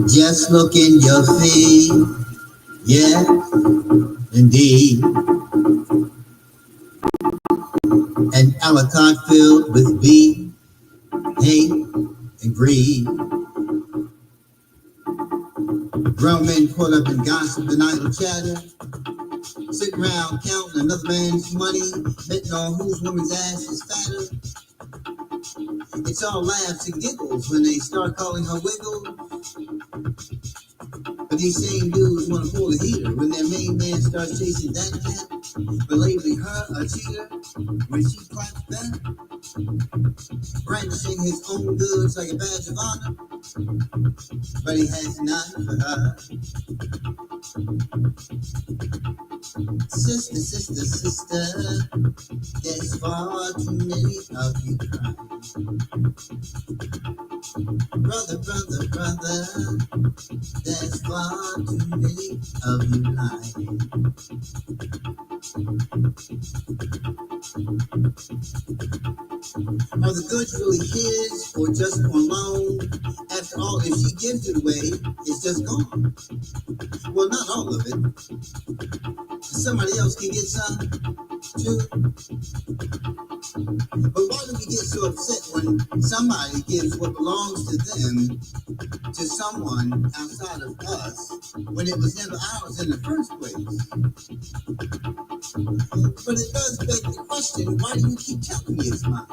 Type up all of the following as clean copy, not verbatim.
Just look in your feet, yeah, indeed. An alucard filled with beef, hate, and greed. Grown men caught up in gossip and idle chatter, sitting around counting another man's money, betting on whose woman's ass is fatter. It's all laughs and giggles when they start calling her wiggle. But these same dudes want to pull the heater when their main man starts chasing that cat, but labeling her a cheater when she claps back, brandishing his own goods like a badge of honor. But he has none for her. Sister, sister, sister, there's far too many of you crying. Brother, brother, brother, there's far too many of you lying. Are the goods really his or just on loan? After all, if she gives it away, it's just gone. Well, not all of it. Somebody else can get some too. But why do we get so upset when somebody gives what belongs to them to someone outside of us when it was never ours in the first place? But it does beg the question, why do you keep telling me it's mine?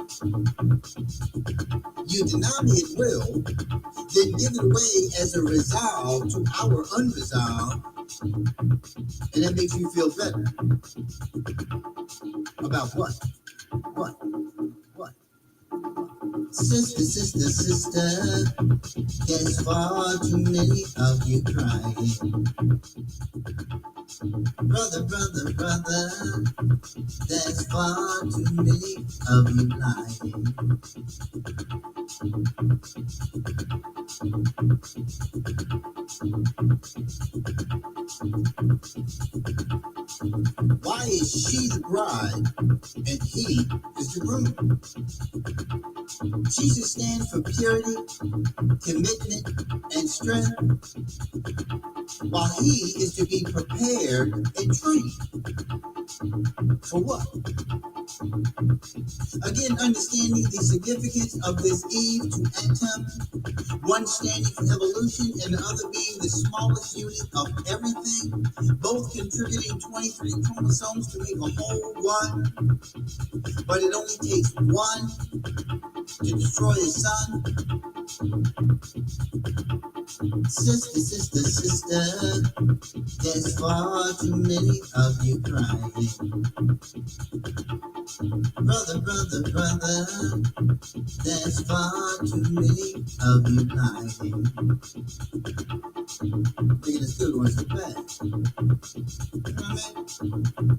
You deny me it will, then give it away as a resolve to our unresolved, and that makes you feel better. About what? What? What? Sister, sister, sister, there's far too many of you crying. Brother, brother, brother, there's far too many of you lying. Why is she the bride and he is the groom? She should stand for purity, commitment, and strength, while he is to be prepared and trained. For what? Again, understanding the significance of this Eve to Atom, one standing for evolution and the other being the smallest unit of everything, both contributing 23 chromosomes to make a whole one, but it only takes one to destroy his son. Sister, sister, sister, there's far too many of you crying. Brother, brother, brother, there's far too many of you lying. Thinking it's good ones are bad. You know what I mean?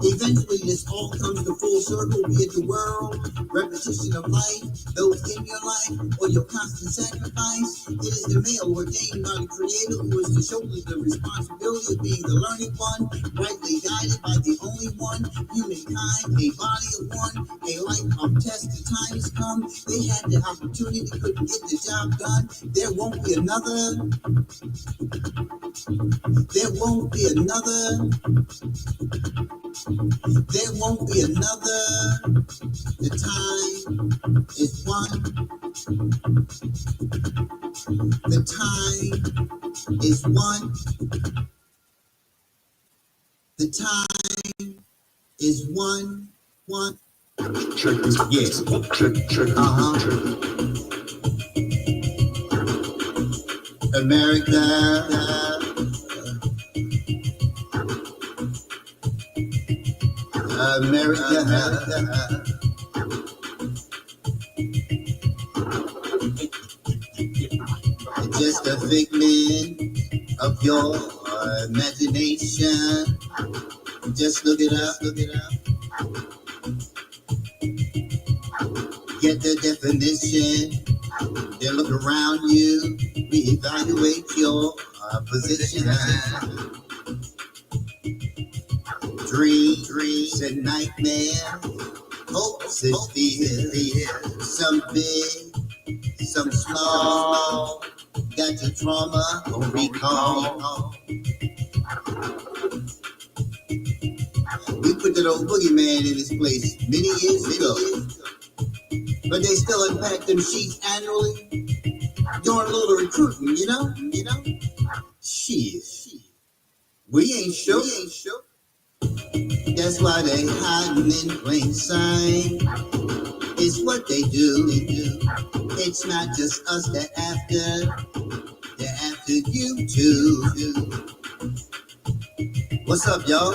Eventually, this all comes to full circle, be it the world, repetition of life, those in your life, or your constant sacrifice. It is the male ordained by the Creator who is to shoulder the responsibility of being the learning one, rightly guided by the only one, humankind, a body of one, a life of test. The time has come. They had the opportunity, couldn't get the job done. There won't be another. There won't be another. There won't be another. The time is one. The time is one. The time is one. One. Yes. America. America. Just a figment of your imagination. Just look it up, look it up. Get the definition. Then look around you. Reevaluate your position. Dreams and nightmares. Hopes and fears. Some big, Some small, got your trauma on recall. We put that old boogeyman in his place many years ago. But they still unpack them sheets annually, doing a little recruiting, you know? Shit. We ain't sure. That's why they hiding in plain sight. It's what they do. It's not just us they're after you too. What's up, y'all?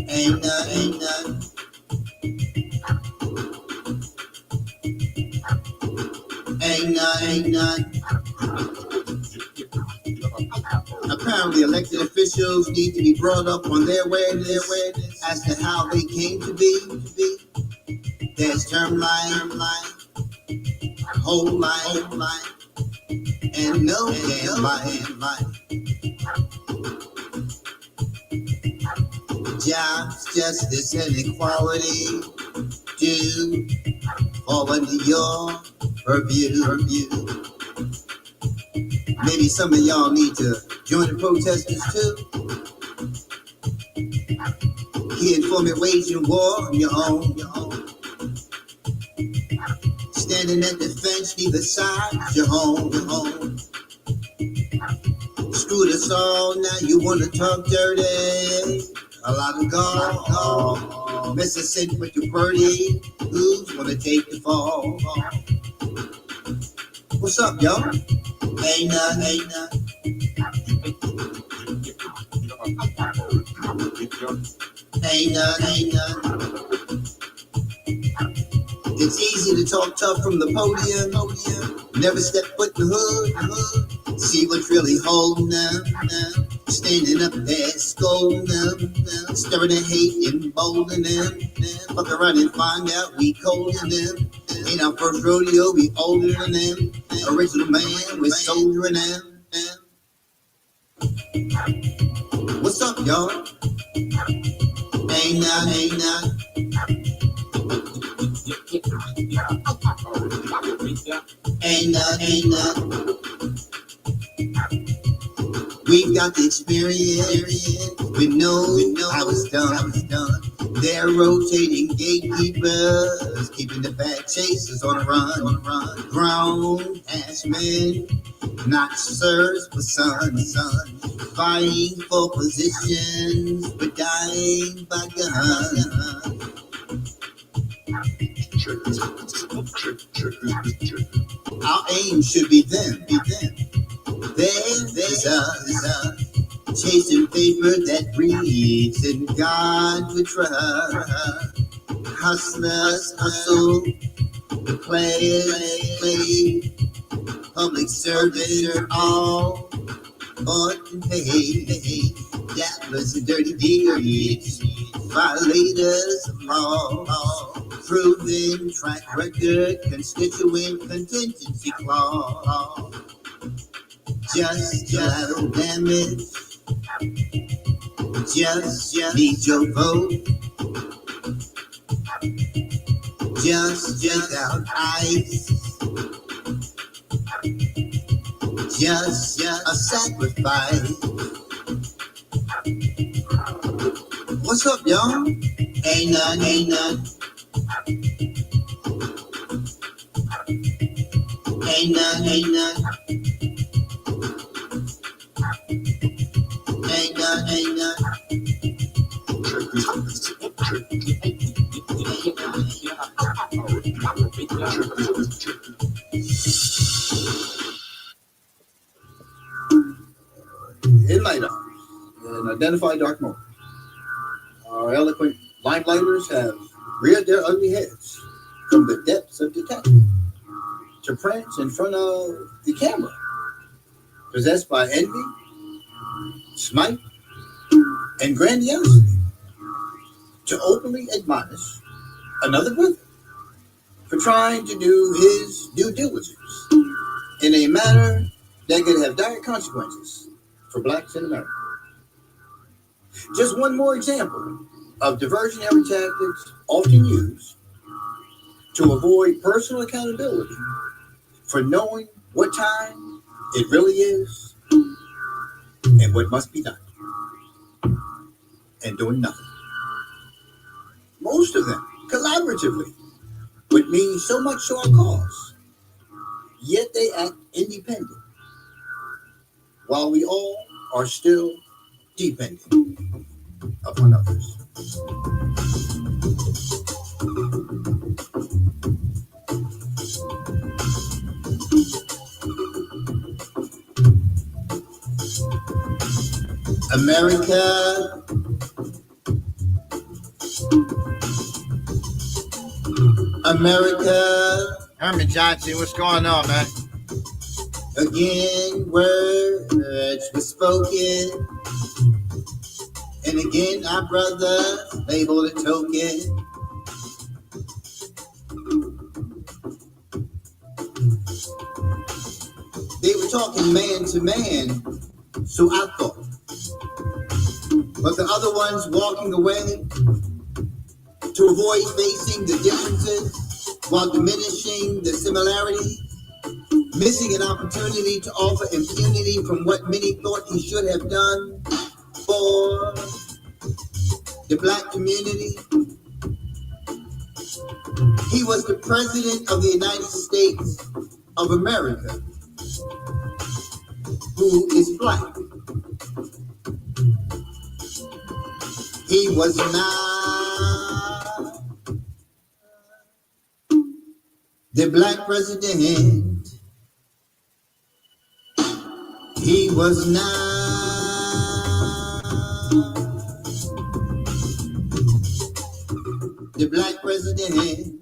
Ain't none. Apparently, elected officials need to be brought up on their awareness as to how they came to be. There's term life, whole life, and no damn life. Jobs, justice, and equality do fall under your purview. Maybe some of y'all need to join the protesters too. Key informant waging war on your own. Standing at the fence, neither side, your home. Screwed us all, now you wanna talk dirty. A lot of gall, Mr. Sent with your birdie. Who's gonna take the fall? What's up, y'all? Ain't none. Ain't none. It's easy to talk tough from the podium. Never step foot in the hood. See what's really holding them. Standing up there, scolding them. Stirring the hate and emboldening them. Fuck around and find out we colder than them. Ain't our first rodeo, we older than them. Original man, we're soldiering them. What's up, y'all? Ain't none. Ain't none. We've got the experience. We know how it's done. They're rotating gatekeepers, keeping the bad chasers on the run. Grown ass men, not sirs but sons. Fighting for positions, but dying by gun. Our aim should be them. There's us, chasing paper that breathes in God we trust. Hustlers hustle, the players play. Public service all bought and paid. Gamblers and dirty deeds, violators of law. Proven track record, constituent contingency clause. Just collateral damage. Just need your vote. Just out ice. Just a sacrifice. What's up, y'all? Ain't none. Ain't none. In light hours and identify dark moments, our eloquent limelighters have reared their ugly heads from the depths of detachment to prance in front of the camera, possessed by envy, spite, and grandiosity, to openly admonish another brother for trying to do his due diligence in a manner that could have dire consequences for blacks in America. Just one more example of diversionary tactics often used to avoid personal accountability for knowing what time it really is and what must be done, and doing nothing. Most of them, collaboratively, would mean so much to our cause, yet they act independent, while we all are still dependent upon others. America, America. Herman Johnson, what's going on, man? Again, words were spoken, and again, our brothers labeled a token. They were talking man to man, so I thought. But the other ones walking away to avoid facing the differences while diminishing the similarities, missing an opportunity to offer impunity from what many thought he should have done for the black community. He was the president of the United States of America, who is black. He was not the black president. He was not the black president.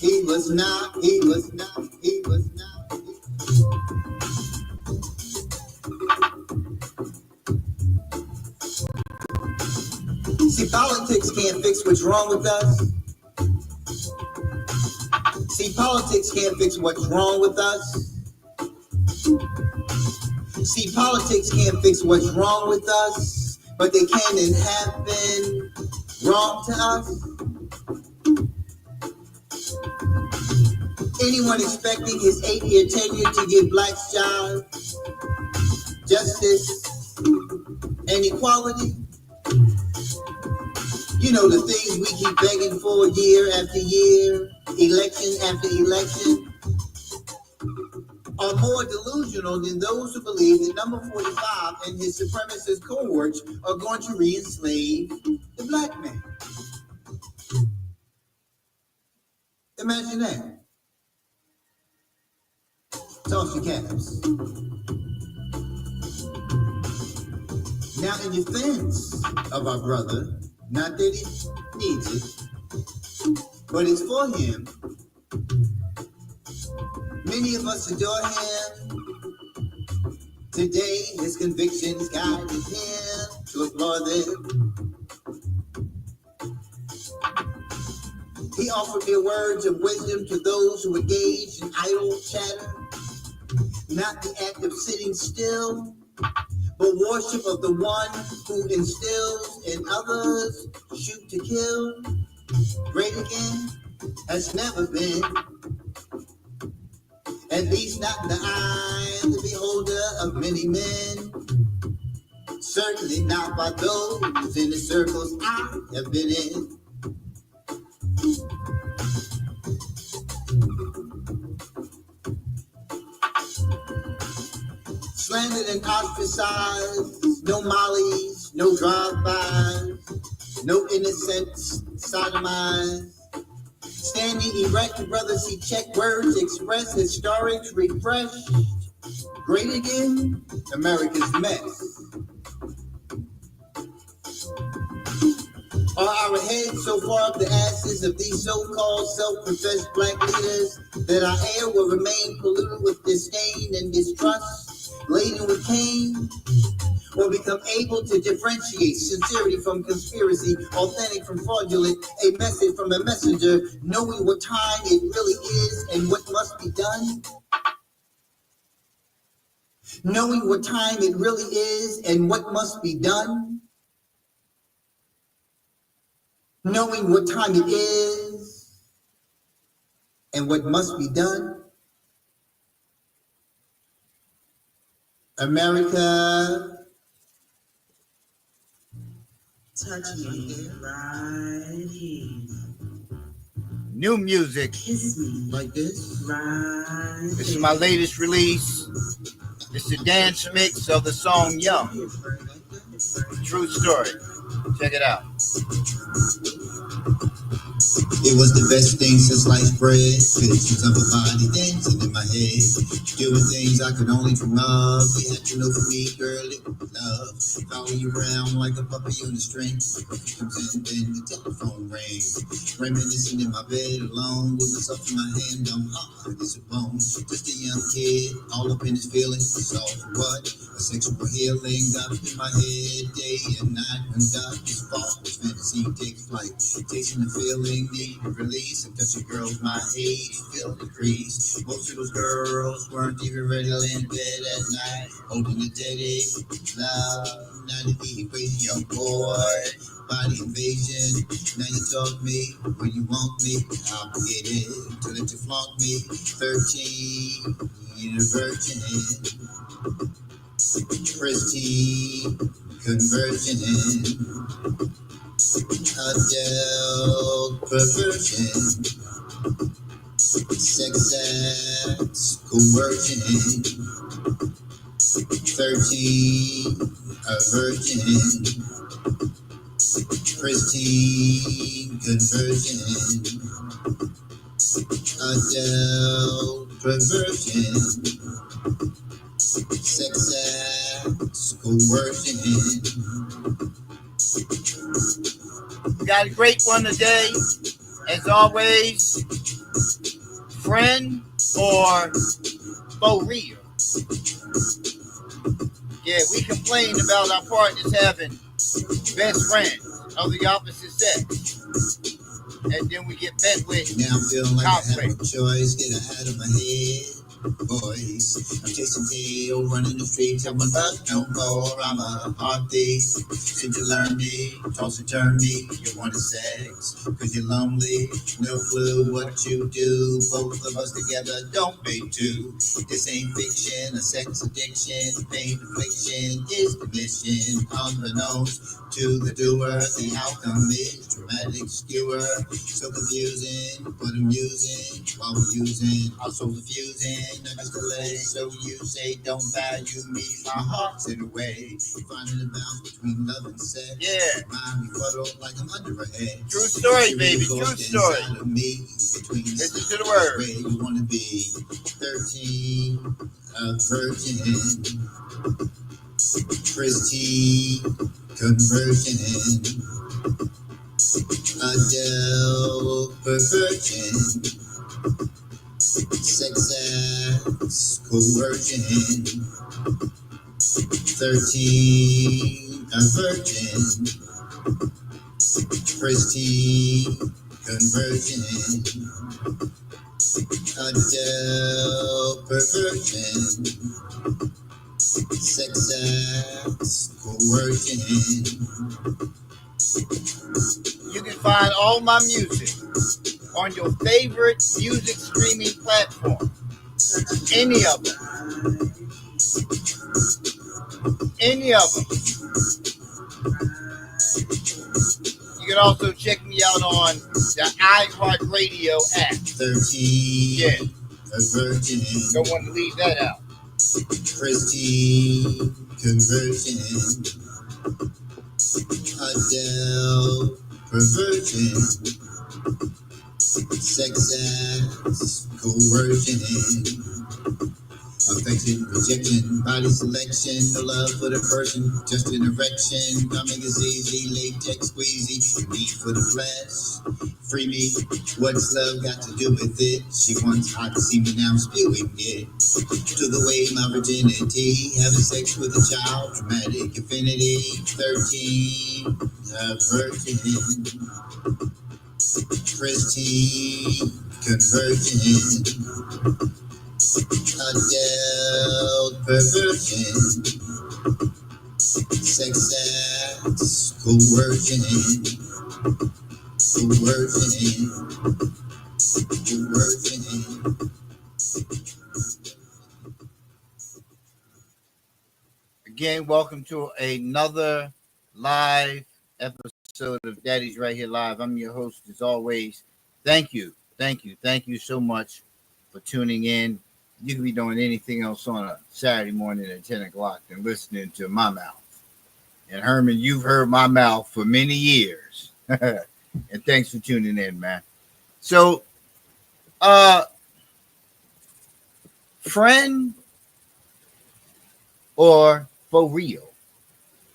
He was not, he was not, he was not. See, politics can't fix what's wrong with us. See, politics can't fix what's wrong with us. See, politics can't fix what's wrong with us, but they can and have been wrong to us. Anyone expecting his 8-year tenure to give blacks jobs, justice, and equality? You know, the things we keep begging for year after year, election after election, are more delusional than those who believe that number 45 and his supremacist cohorts are going to re-enslave the black man. Imagine that. Toss your caps. Now, in defense of our brother, not that he needs it, but it's for him. Many of us adore him. Today, his convictions guided him to applaud them. He offered me words of wisdom to those who engage in idle chatter, not the act of sitting still, but worship of the one who instills in others, shoot to kill. Great again has never been, at least not in the eye of the beholder of many men. Certainly not by those in the circles I have been in. Slandered and ostracized, no mollies, no drive-bys, no innocents sodomized. Standing erect, brothers, he checked words, expressed historics, refreshed. Great again, America's mess. Are our heads so far up the asses of these so-called self-professed black leaders that our air will remain polluted with disdain and distrust, laden with Cain? Or become able to differentiate sincerity from conspiracy, authentic from fraudulent, a message from a messenger, knowing what time it really is and what must be done? Knowing what time it really is and what must be done? knowing what time it is and what must be done. America, touch me right here. New music. Kiss me like this. Right. This is my latest release. It's the dance mix of the song Young. True story. Check it out. It was the best thing since sliced bread. Visions of a body dancing in my head. Doing things I could only dream of. You had to know for me, girl, it was love. Follow you around like a puppy on a string. Comes in, then the telephone rings. Reminiscing in my bed alone with myself in my hand. I'm hard as a bone. Just a young kid, all up in his feelings. It's all for what? A sexual healing got up in my head day and night. When darkness falls, fantasy takes flight. Chasing the feeling, need to release. And touching girls my age, feel decrease. Most of those girls weren't even ready to lay in bed at night. Holding a daddy, love, not to be a crazy young boy. Body invasion, now you talk me when you want me. I'll get it to let you flaunt me. 13, a virgin, pristine conversion. Adult perversion, sex acts, coercion, 13, a virgin, pristine conversion, adult perversion, sex acts, coercion. We got a great one today. As always, friend or for real. Yeah, we complain about our partners having best friends of the opposite sex. And then we get met with now I'm feeling like conflict. I have no choice. Get out of my head. Boys, I'm chasing tail, running the streets. I'm about no more. I'm a hard thief. Since you learn me, toss and turn me. You wanted sex, cause you're lonely. No clue what you do. Both of us together don't make two. This ain't fiction, a sex addiction. Pain affliction is the mission. Unbeknownst to the doer, the outcome is dramatic skewer. So confusing, but amusing. While we're using our souls are fusing. Nuggets delay, so you say don't value me. My heart's in a way. Finding the balance between love and sex. Yeah. Mind me fuddled like I'm under a head. True story, baby. True story. Of me, between Listen to the word. where you wanna be. 13, a virgin, pristine conversion, adult perversion, sex acts, coercion, 13, a virgin, pristine conversion, adult perversion, sex acts, coercion. You can find all my music on your favorite music streaming platform. Any of them. Any of them. You can also check me out on the iHeartRadio app. 13, Yeah. a virgin, Don't want to leave that out. pristine conversion, adult perversion, sex acts, coercion, affection, rejection, body selection, no love for the person, just an erection, coming is easy, latex squeezy, need for the flesh, free me, what's love got to do with it? She wants hot to see me, now I'm spewing it, to the way my virginity, having sex with a child, dramatic affinity, 13, a virgin, pristine conversion, adult perversion, sex acts, coercion, Again, welcome to another live episode of Daddy's Right Here Live. I'm your host, as always. Thank you, thank you so much for tuning in. You can be doing anything else on a Saturday morning at 10 o'clock than listening to my mouth. And Herman, you've heard my mouth for many years. And thanks for tuning in, man. So, friend or for real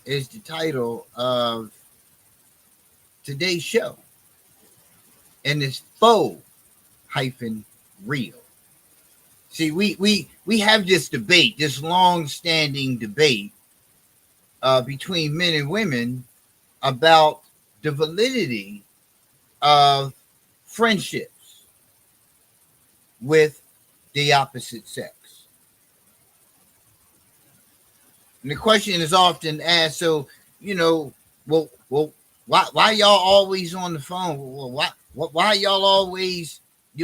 is the title of today's show. And it's faux hyphen real. See, we have this debate, this long-standing debate between men and women about the validity of friendships with the opposite sex. And the question is often asked, so, well, why y'all always on the phone? Well, why y'all always,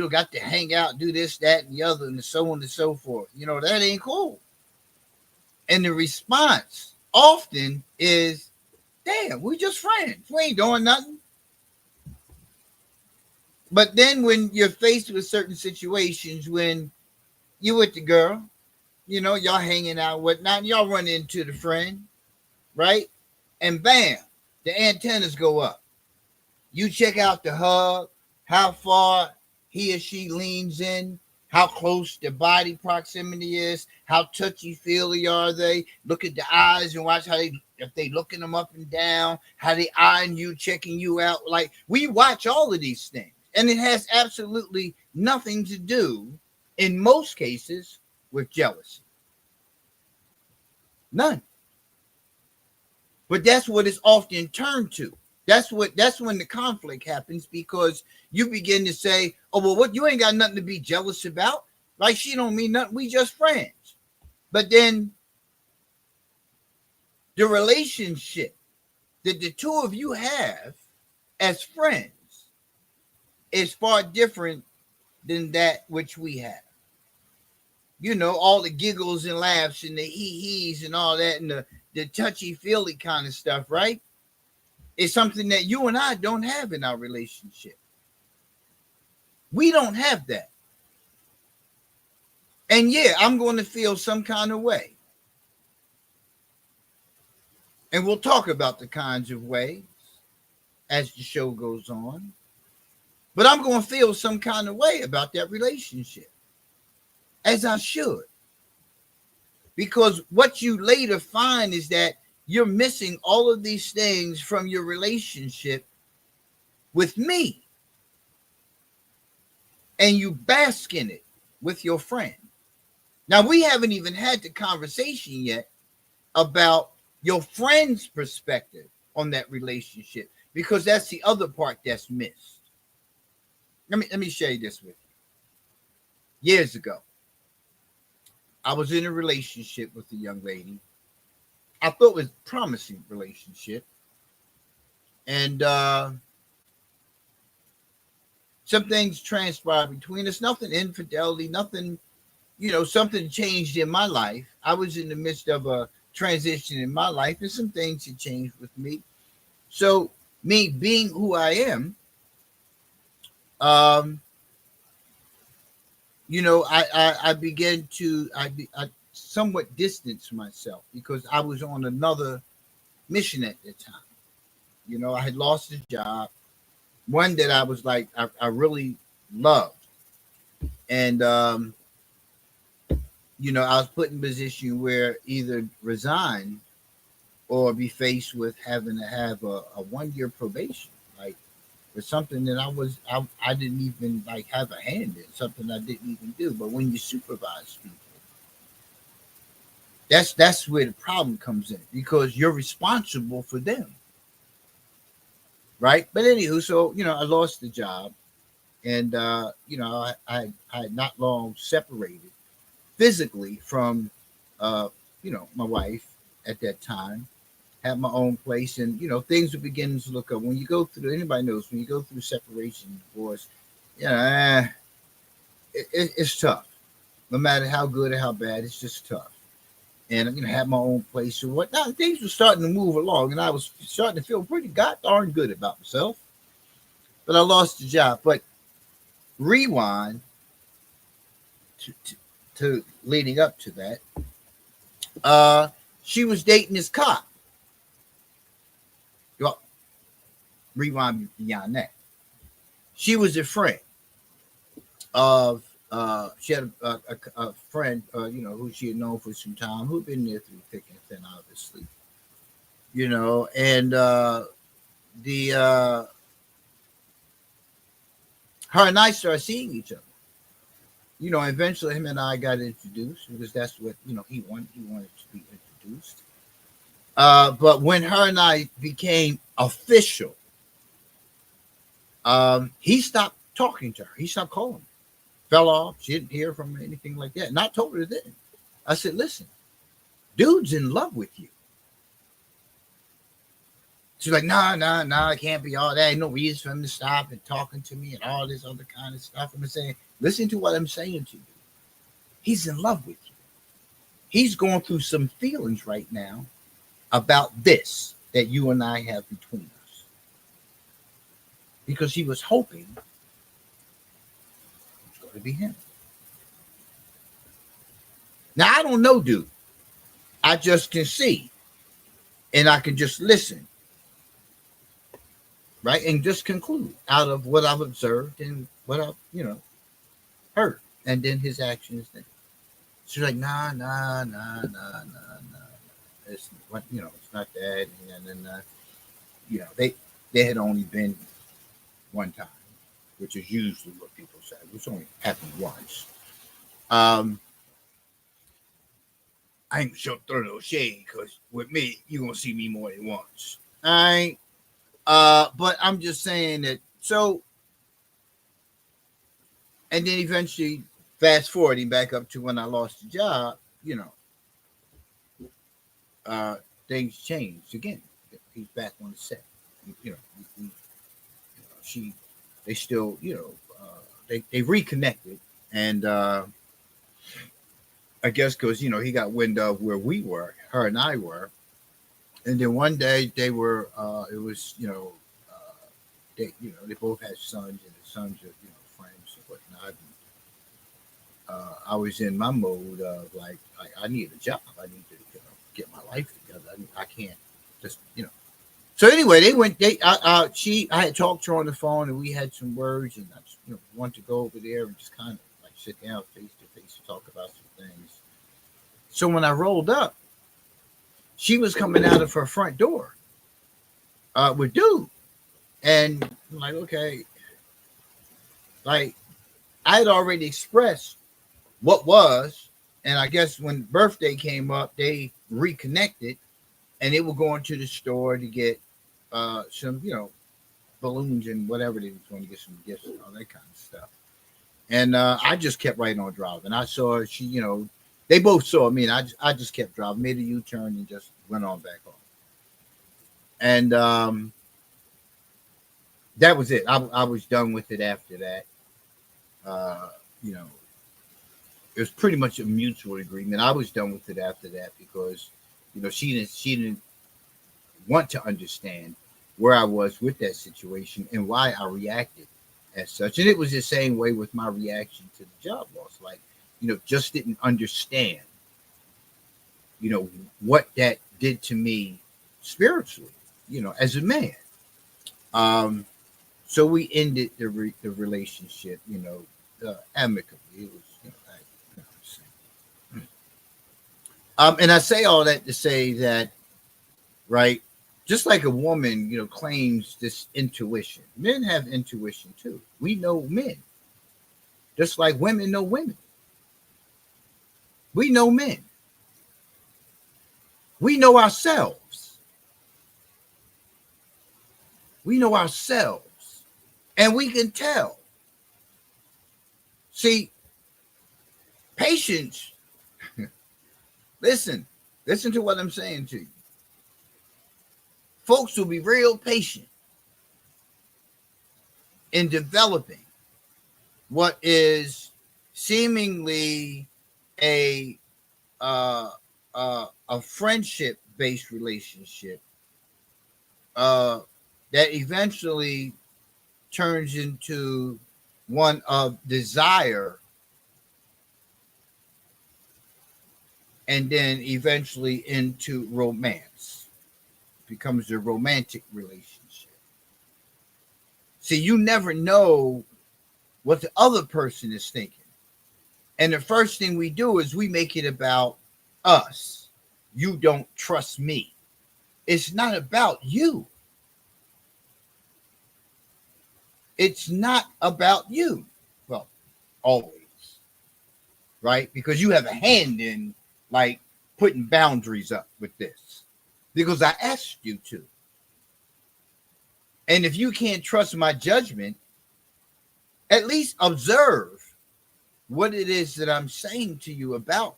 got to hang out, do this, that, and the other, and so on and so forth? That ain't cool. And the response often is, damn, we just friends. We ain't doing nothing. But then when you're faced with certain situations, when you with the girl, y'all hanging out, whatnot, y'all run into the friend, right? And bam, the antennas go up. You check out the hug, how far he or she leans in, how close the body proximity is, how touchy-feely are they. Look at the eyes and watch how if they looking them up and down, how they eyeing you, checking you out. Like, we watch all of these things. And it has absolutely nothing to do, in most cases, with jealousy. None. But that's what it's often turned to. That's when the conflict happens, because you begin to say, oh, well, what, you ain't got nothing to be jealous about. Like, she don't mean nothing. We just friends. But then the relationship that the two of you have as friends is far different than that which we have. All the giggles and laughs and the hee-hees and all that, and the touchy-feely kind of stuff, right? It's something that you and I don't have in our relationship. We don't have that. And yeah, I'm going to feel some kind of way. And we'll talk about the kinds of ways as the show goes on. But I'm going to feel some kind of way about that relationship, as I should. Because what you later find is that you're missing all of these things from your relationship with me. And you bask in it with your friend. Now, we haven't even had the conversation yet about your friend's perspective on that relationship, because that's the other part that's missed. Let me share this with you. Years ago, I was in a relationship with a young lady. I thought it was a promising relationship. And some things transpired between us. Nothing infidelity, nothing, something changed in my life. I was in the midst of a transition in my life, and some things had changed with me. So, me being who I am, I began to, I somewhat distance myself, because I was on another mission at the time. I had lost a job, one that I was like, I really loved. And, I was put in a position where either resign or be faced with having to have a 1-year probation, like, for something that I didn't even like have a hand in, something I didn't even do. But when you supervise people, that's where the problem comes in, because you're responsible for them, right? But anywho, so I lost the job, and I had not long separated physically from my wife at that time. had my own place, and things were beginning to look up. When you go through, anybody knows, when you go through separation, divorce, it's tough. No matter how good or how bad, it's just tough. And had my own place and whatnot. Things were starting to move along, and I was starting to feel pretty god darn good about myself. But I lost the job. But rewind to leading up to that, she was dating this cop. Well, rewind beyond that. She was a friend of. She had a friend, who she had known for some time, who'd been there through thick and thin, obviously. And the her and I started seeing each other. Eventually him and I got introduced because that's what he wanted. He wanted to be introduced. But when her and I became official, he stopped talking to her. He stopped calling her. Fell off. She didn't hear from her, anything like that. And I told her then. I said, listen, dude's in love with you. She's like, nah, it can't be all that. Ain't no reason for him to stop and talking to me and all this other kind of stuff. I'm saying, listen to what I'm saying to you. He's in love with you. He's going through some feelings right now about this that you and I have between us. Because he was hoping it's going to be him. Now, I don't know, dude. I just can see. And I can just listen. Right? And just conclude out of what I've observed and what I've, heard. And then his actions. She's like, nah. It's not that. And then, they had only been one time, which is usually what people say, which only happened once. I ain't sure throw no shade because with me, you're going to see me more than once. All right. But I'm just saying that. So, and then eventually, fast forwarding back up to when I lost the job, things changed again. He's back on the set. They still, they reconnected, and I guess because he got wind of where we were, her and I were, and then one day they were, it was, they both had sons, and the sons are, friends and whatnot. And, I was in my mode of like, I need a job. I need to, get my life together. I can't just, So anyway, they went. I had talked to her on the phone, and we had some words, and I just, wanted to go over there and just kind of like sit down face to face and talk about some things. So when I rolled up, she was coming out of her front door with dude. And I'm like, okay. Like, I had already expressed what was. And I guess when birthday came up, they reconnected. And they were going to the store to get some, balloons and whatever they was going to get, some gifts and all that kind of stuff. And I just kept right on driving. I saw she, they both saw me, and I just kept driving, made a U-turn, and just went on back home. And that was it. I was done with it after that. It was pretty much a mutual agreement. I was done with it after that because, she didn't want to understand where I was with that situation and why I reacted as such. And it was the same way with my reaction to the job loss. Like, just didn't understand, what that did to me spiritually, as a man. So we ended the relationship, amicably. It was, and I say all that to say that, right, just like a woman, claims this intuition. Men have intuition too. We know men, just like women know women. We know men. We know ourselves. We know ourselves, and we can tell. See, patience. Listen to what I'm saying to you. folks will be real patient in developing what is seemingly a a friendship based relationship uh, that eventually turns into one of desire and then eventually into romance, becomes a romantic relationship. See, you never know what the other person is thinking. And the first thing we do is we make it about us. You don't trust me. It's not about you. It's not about you. Well, always, right? Because you have a hand in like putting boundaries up with this because I asked you to. And if you can't trust my judgment, at least observe what it is that I'm saying to you about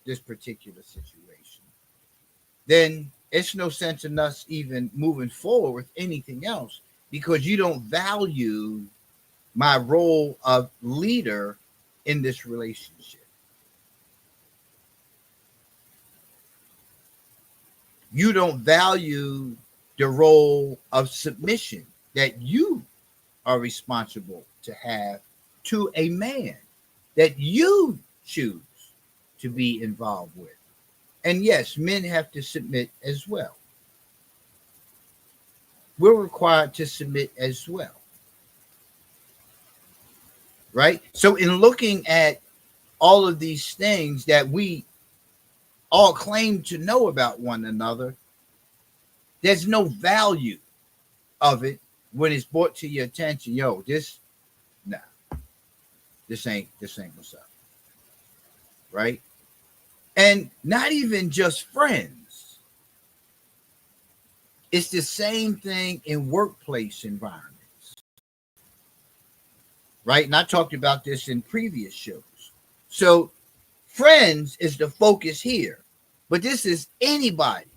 this particular situation. Then it's no sense in us even moving forward with anything else because you don't value my role of leader in this relationship. You don't value the role of submission that you are responsible to have to a man that you choose to be involved with. And yes, men have to submit as well. We're required to submit as well, right? So, in looking at all of these things that we all claim to know about one another, there's no value of it when it's brought to your attention. Yo, nah, this ain't what's up, right? And not even just friends. It's the same thing in workplace environments, right? And I talked about this in previous shows. So, friends is the focus here, but this is anybody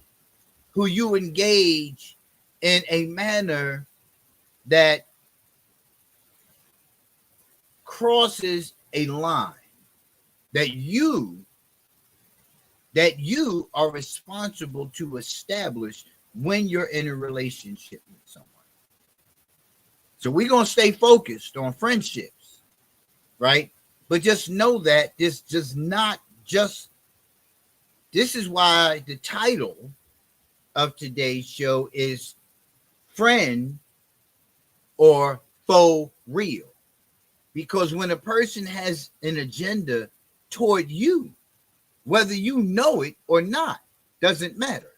who you engage in a manner that crosses a line that you are responsible to establish when you're in a relationship with someone. So we're going to stay focused on friendships, right? But just know that this does not just, this is why the title of today's show is Friend or Faux Real. Because when a person has an agenda toward you, whether you know it or not, doesn't matter.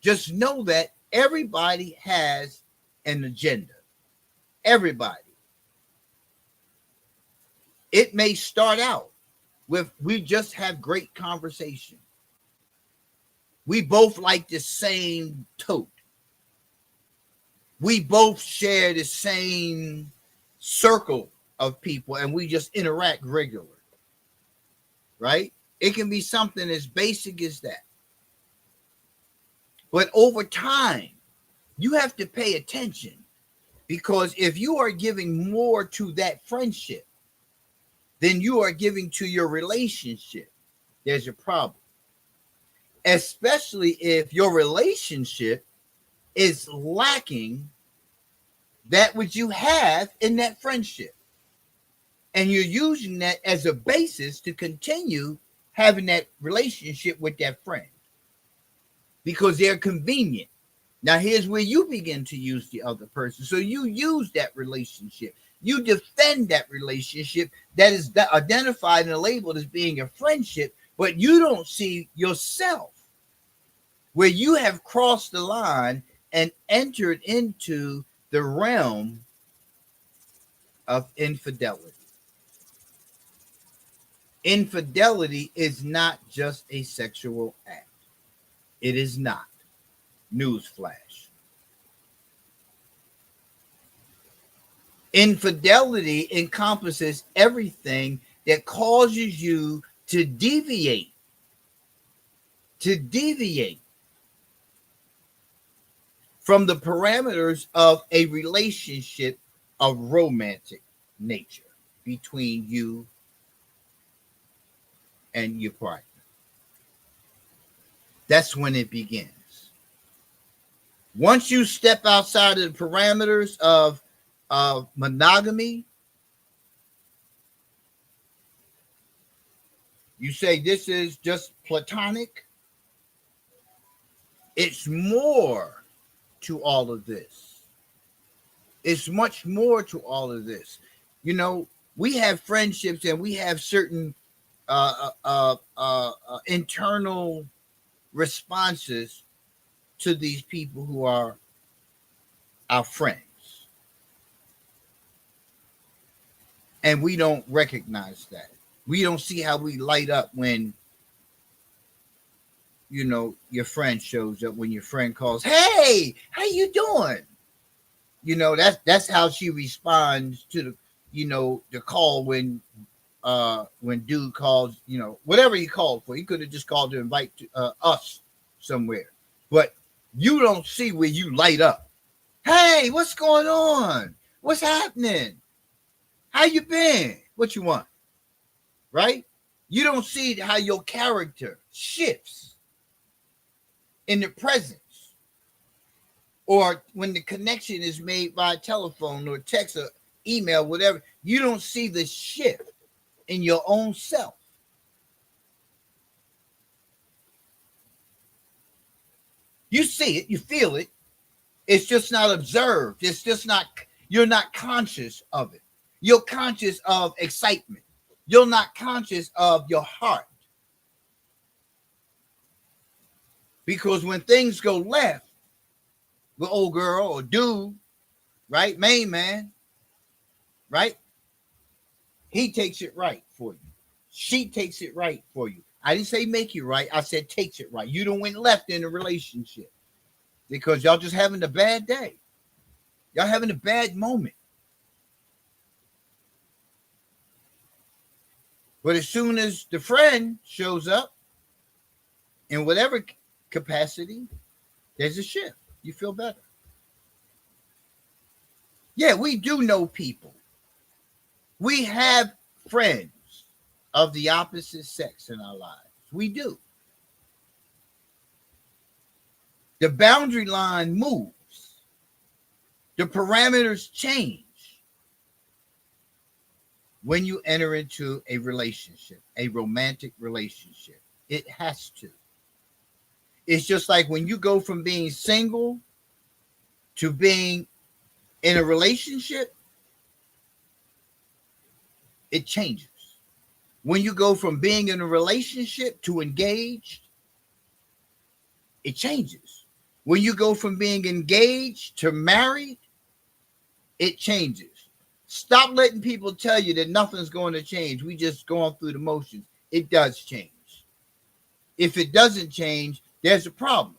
Just know that everybody has an agenda. Everybody. It may start out with we just have great conversation. We both like the same tote. We both share the same circle of people and we just interact regularly. Right? It can be something as basic as that. But over time, you have to pay attention because if you are giving more to that friendship than you are giving to your relationship, there's a problem. Especially if your relationship is lacking that which you have in that friendship. And you're using that as a basis to continue having that relationship with that friend because they're convenient. Now, here's where you begin to use the other person. So you use that relationship. You defend that relationship that is identified and labeled as being a friendship, but you don't see yourself where you have crossed the line and entered into the realm of infidelity. Infidelity is not just a sexual act. It is not. Newsflash. Infidelity encompasses everything that causes you to deviate from the parameters of a relationship of romantic nature between you and your partner. That's when it begins. Once you step outside of the parameters of monogamy, you say this is just platonic. It's more to all of this. It's much more to all of this. You know, we have friendships and we have certain internal responses to these people who are our friends. And we don't recognize that. We don't see how we light up when, you know, your friend shows up, when your friend calls, "Hey, how you doing?" You know, that's how she responds to the, you know, the call when dude calls, you know, whatever he called for. He could have just called to invite us somewhere. But you don't see where you light up. "Hey, what's going on? What's happening? How you been? What you want?" Right? You don't see how your character shifts in the presence, or when the connection is made by telephone or text or email, whatever. You don't see the shift in your own self. You see it, you feel it. It's just not observed. It's just not, you're not conscious of it. You're conscious of excitement. You're not conscious of your heart. Because when things go left with old girl or dude, right? Main man, right? He takes it right for you. She takes it right for you. I didn't say make it right. I said takes it right. You don't went left in a relationship because y'all just having a bad day. Y'all having a bad moment. But as soon as the friend shows up in whatever capacity, there's a shift. You feel better. Yeah, we do know people. We have friends of the opposite sex in our lives. We do. The boundary line moves. The parameters change when you enter into a relationship, a romantic relationship. It has to. It's just like when you go from being single to being in a relationship, it changes. When you go from being in a relationship to engaged, it changes. When you go from being engaged to married, it changes. Stop letting people tell you that nothing's going to change. We just going through the motions. It does change. If it doesn't change, there's a problem.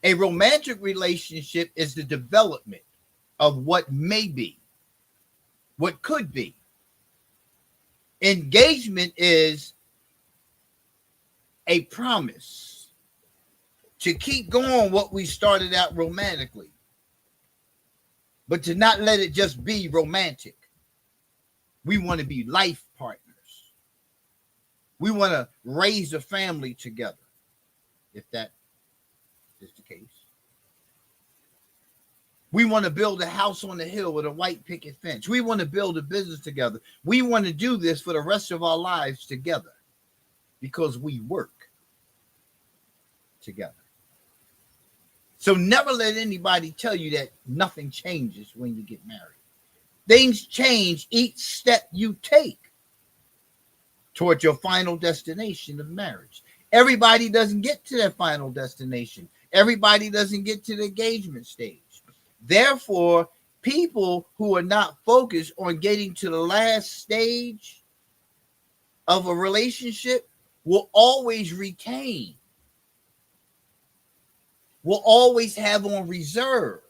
A romantic relationship is the development of what may be, what could be. Engagement is a promise to keep going what we started out romantically, but to not let it just be romantic. We want to be life partners. We want to raise a family together, if that is the case. We want to build a house on the hill with a white picket fence. We want to build a business together. We want to do this for the rest of our lives together because we work together. So never let anybody tell you that nothing changes when you get married. Things change each step you take towards your final destination of marriage. Everybody doesn't get to their final destination. Everybody doesn't get to the engagement stage. Therefore, people who are not focused on getting to the last stage of a relationship will always retain, will always have on reserve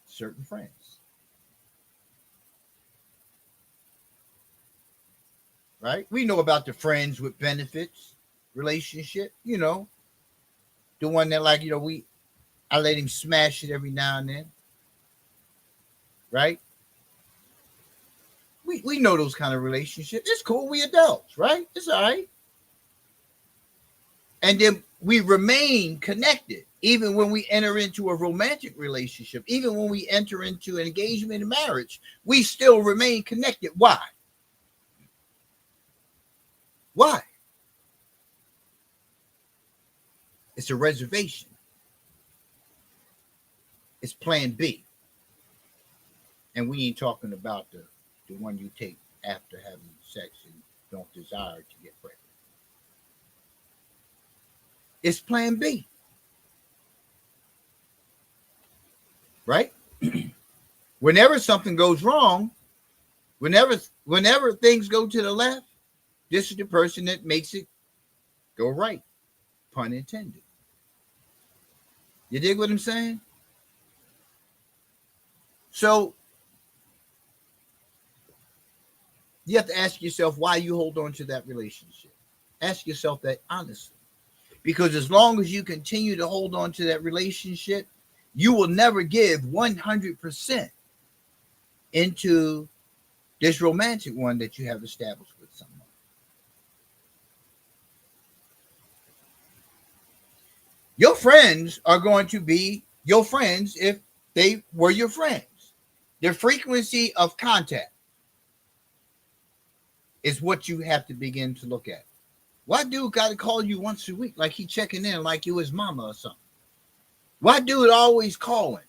certain friends. Right? We know about the friends with benefits. relationship, the one that like, I let him smash it every now and then, right? We know those kind of relationships. It's cool. We adults, right? It's all right. And then we remain connected even when we enter into a romantic relationship, even when we enter into an engagement in marriage, we still remain connected. Why? Why? It's a reservation. It's plan B. And we ain't talking about the one you take after having sex and don't desire to get pregnant. It's plan B. Right? Whenever something goes wrong, whenever things go to the left, this is the person that makes it go right. Pun intended. You dig what I'm saying? So you have to ask yourself why you hold on to that relationship. Ask yourself that honestly. Because as long as you continue to hold on to that relationship, you will never give 100% into this romantic one that you have established with someone. Your friends are going to be your friends if they were your friends. The frequency of contact is what you have to begin to look at. Why dude got to call you once a week like he checking in like you his mama or something? Why dude always calling?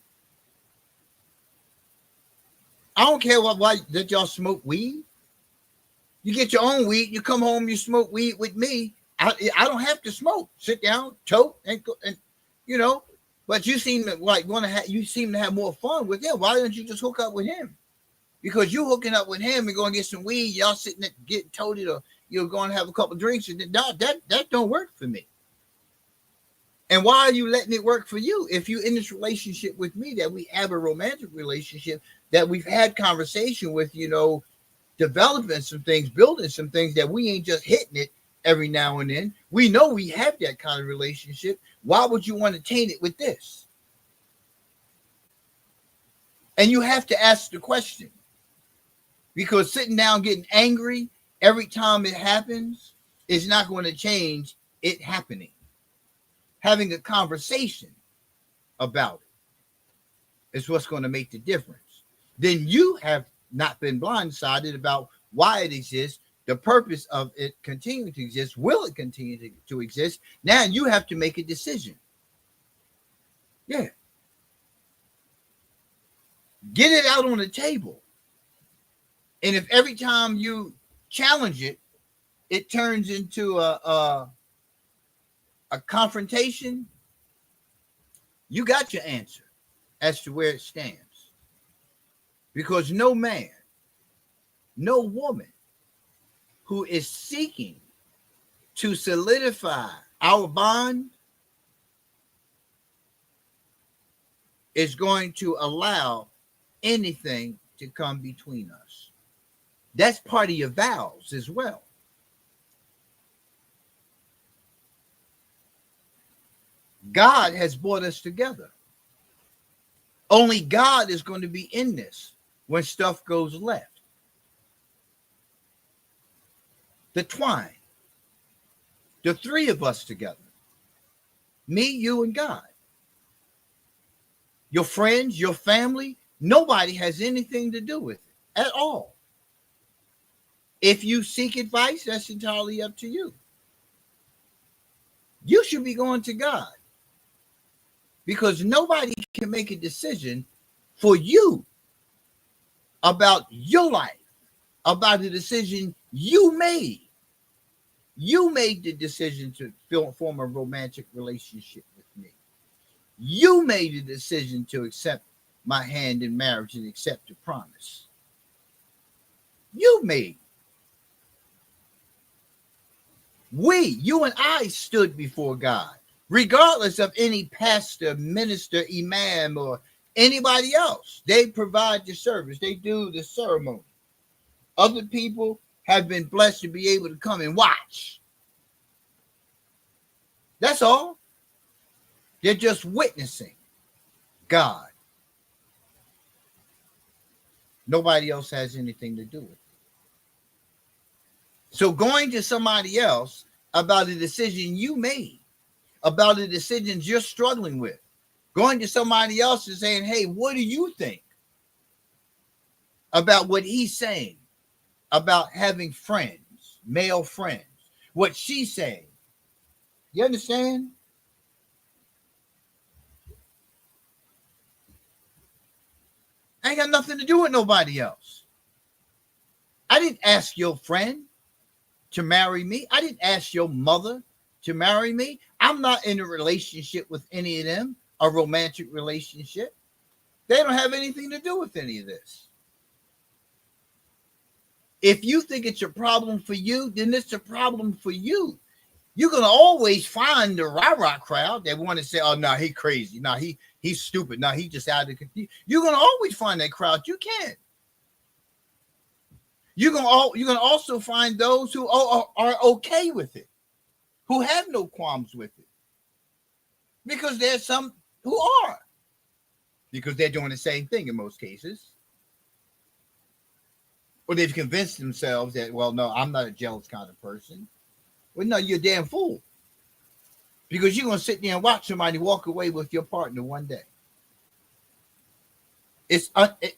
I don't care why that y'all smoke weed. You get your own weed. You come home, you smoke weed with me. I don't have to smoke. Sit down, toke, and But you seem to You seem to have more fun with him. Why don't you just hook up with him? Because you hooking up with him and going to get some weed, y'all sitting there getting toted, or you're going to have a couple drinks, and that don't work for me. And why are you letting it work for you? If you're in this relationship with me, that we have a romantic relationship, that we've had conversation with, developing some things, building some things, that we ain't just hitting it every now and then. We know we have that kind of relationship. Why would you want to taint it with this? And you have to ask the question, because sitting down getting angry every time it happens is not going to change it happening. Having a conversation about it is what's going to make the difference. Then you have not been blindsided about why it exists, the purpose of it continuing to exist. Will it continue to exist? Now you have to make a decision. Yeah. Get it out on the table. And if every time you challenge it, it turns into a confrontation, you got your answer as to where it stands. Because no man, no woman who is seeking to solidify our bond is going to allow anything to come between us. That's part of your vows as well. God has brought us together. Only God is going to be in this when stuff goes left. The twine. The three of us together. Me, you, and God. Your friends, your family, nobody has anything to do with it at all. If you seek advice, that's entirely up to you. You should be going to God, because nobody can make a decision for you about your life, about the decision you made. You made the decision to form a romantic relationship with me. You made the decision to accept my hand in marriage and accept the promise. You made. You and I stood before God, regardless of any pastor, minister, imam, or anybody else. They provide the service. They do the ceremony. Other people have been blessed to be able to come and watch. That's all. They're just witnessing God. Nobody else has anything to do with it. So going to somebody else about a decision you made, about the decisions you're struggling with, going to somebody else and saying, hey, what do you think about what he's saying about having friends, male friends, what she's saying? You understand? I ain't got nothing to do with nobody else. I didn't ask your friend to marry me. I didn't ask your mother to marry me. I'm not in a relationship with any of them, a romantic relationship. They don't have anything to do with any of this. If you think it's a problem for you, then it's a problem for you. You're gonna always find the rah-rah crowd that want to say, "Oh no, he crazy. No, he's stupid. No, he just out of control." You're gonna always find that crowd. You can't. You're gonna also find those who are okay with it, who have no qualms with it, because there's some who are, because they're doing the same thing in most cases, or they've convinced themselves that, well, no, I'm not a jealous kind of person. Well, no, you're a damn fool, because you're gonna sit there and watch somebody walk away with your partner one day.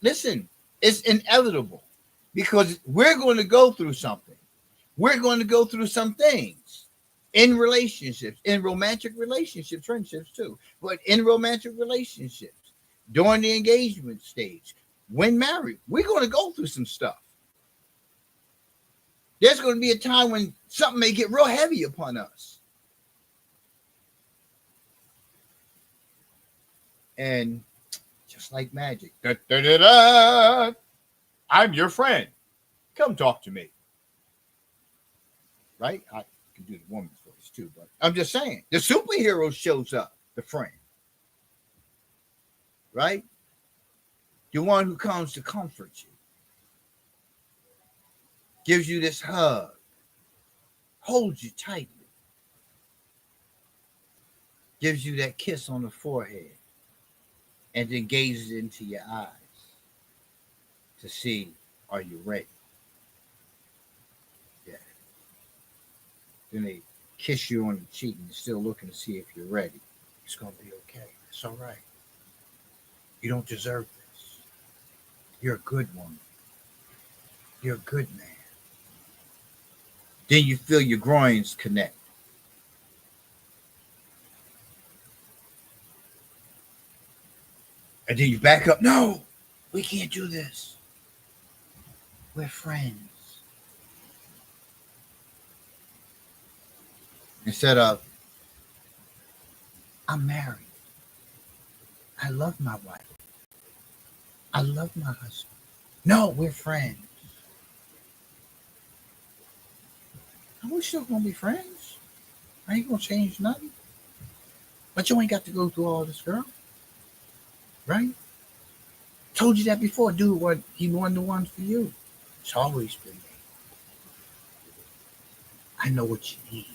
Listen, it's inevitable, because we're going to go through something. We're going to go through some things in relationships, in romantic relationships, friendships too, but in romantic relationships, during the engagement stage, when married, we're going to go through some stuff. There's going to be a time when something may get real heavy upon us. And just like magic, da, da, da, da, I'm your friend. Come talk to me. Right? I can do the woman's voice too, but I'm just saying, the superhero shows up, the friend. Right? The one who comes to comfort you, gives you this hug, holds you tightly, gives you that kiss on the forehead, and then gazes into your eyes to see, are you ready? Yeah. Then they kiss you on the cheek and still looking to see if you're ready. It's going to be okay. It's all right. You don't deserve this. You're a good woman. You're a good man. Then you feel your groins connect. And then you back up. No, we can't do this. We're friends. Instead of, I'm married. I love my wife. I love my husband. No, we're friends. And we're still gonna be friends. I ain't gonna change nothing. But you ain't got to go through all this, girl. Right? Told you that before, dude. What he won the one for you. It's always been me. I know what you need.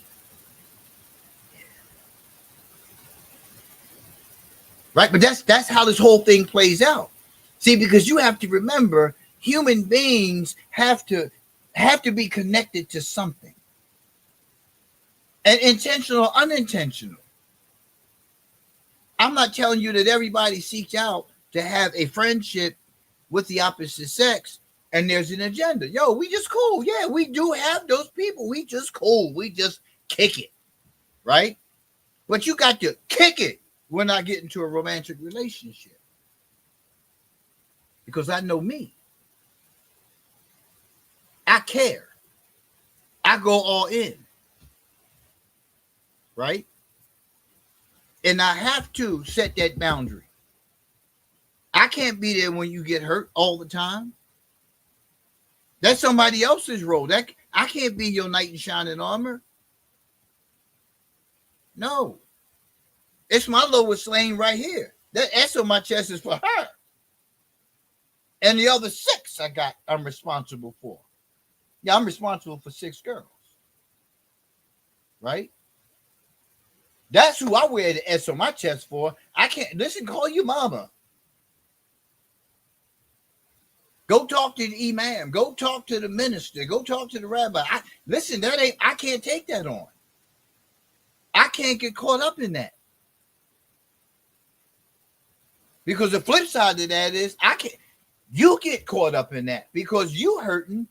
Yeah. Right? But that's how this whole thing plays out. See, because you have to remember, human beings have to be connected to something. And intentional or unintentional. I'm not telling you that everybody seeks out to have a friendship with the opposite sex and there's an agenda. Yo, we just cool. Yeah, we do have those people. We just cool. We just kick it. Right? But you got to kick it when I get into a romantic relationship. Because I know me. I care. I go all in. Right? And I have to set that boundary. I can't be there when you get hurt all the time. That's somebody else's role. That I can't be your knight in shining armor. No. It's my lowest lane right here. That S on my chest is for her. And the other 6 I'm responsible for. Yeah, I'm responsible for 6 girls. Right? That's who I wear the S on my chest for. I can't listen, call you mama. Go talk to the imam. Go talk to the minister. Go talk to the rabbi. Listen, that ain't I can't take that on. I can't get caught up in that. Because the flip side of that is I can't you get caught up in that because you hurting,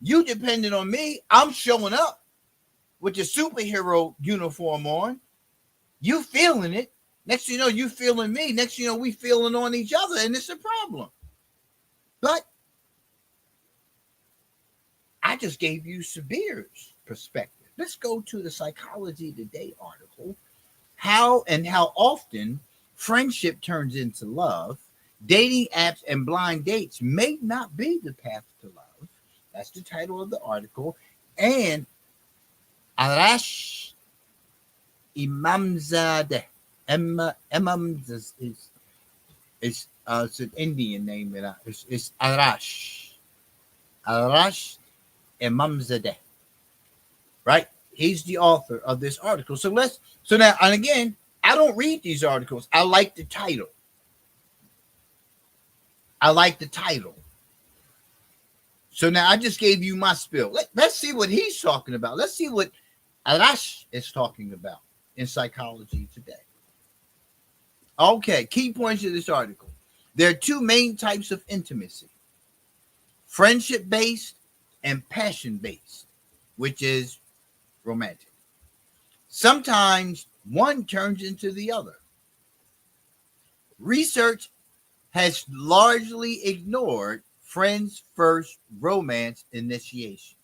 you depending on me. I'm showing up with the superhero uniform on. You feeling it. Next thing you know, you feeling me. Next thing you know, we feeling on each other, and it's a problem. But I just gave you Sabir's perspective. Let's go to the Psychology Today article. How often friendship turns into love. Dating apps and blind dates may not be the path to love. That's the title of the article. And Arash Imamzadeh. It's an Indian name. It's Arash. Arash Imamzadeh. Right? He's the author of this article. So now, and again, I don't read these articles. I like the title. I like the title. So now I just gave you my spill. Let's see what he's talking about. Let's see what Arash is talking about in Psychology Today. Okay, key points of this article. There are two main types of intimacy: friendship based and passion based, which is romantic. Sometimes one turns into the other. Research has largely ignored friends first romance initiation,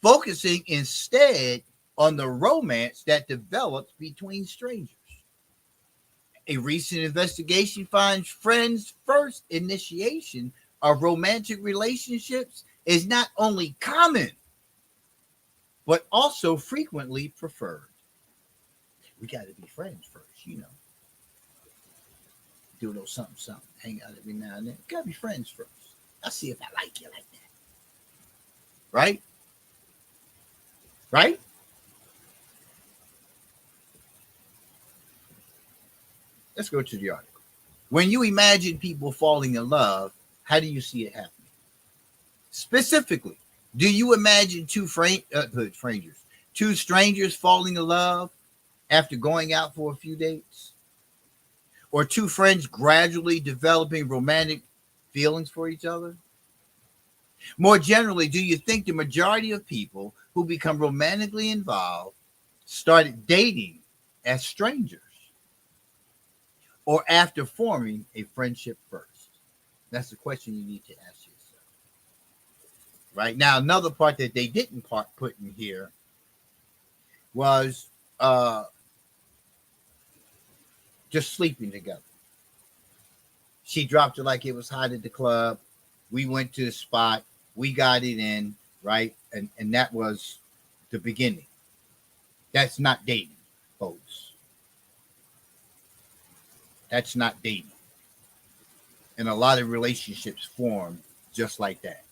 focusing instead on the romance that develops between strangers. A recent investigation finds friends first initiation of romantic relationships is not only common, but also frequently preferred. We got to be friends first, you know. Do a little something, something, hang out every now and then. Got to be friends first. I'll see if I like you like that. Right? Right? Let's go to the article. When you imagine people falling in love, how do you see it happening? Specifically, do you imagine two strangers falling in love after going out for a few dates? Or two friends gradually developing romantic feelings for each other? More generally, do you think the majority of people who become romantically involved started dating as strangers or after forming a friendship first? That's the question you need to ask yourself. Right now, another part that they didn't put in here was just sleeping together. She dropped it like it was hot at the club. We went to the spot. We got it in, right? And that was the beginning. That's not dating, folks. That's not dating. And a lot of relationships form just like that.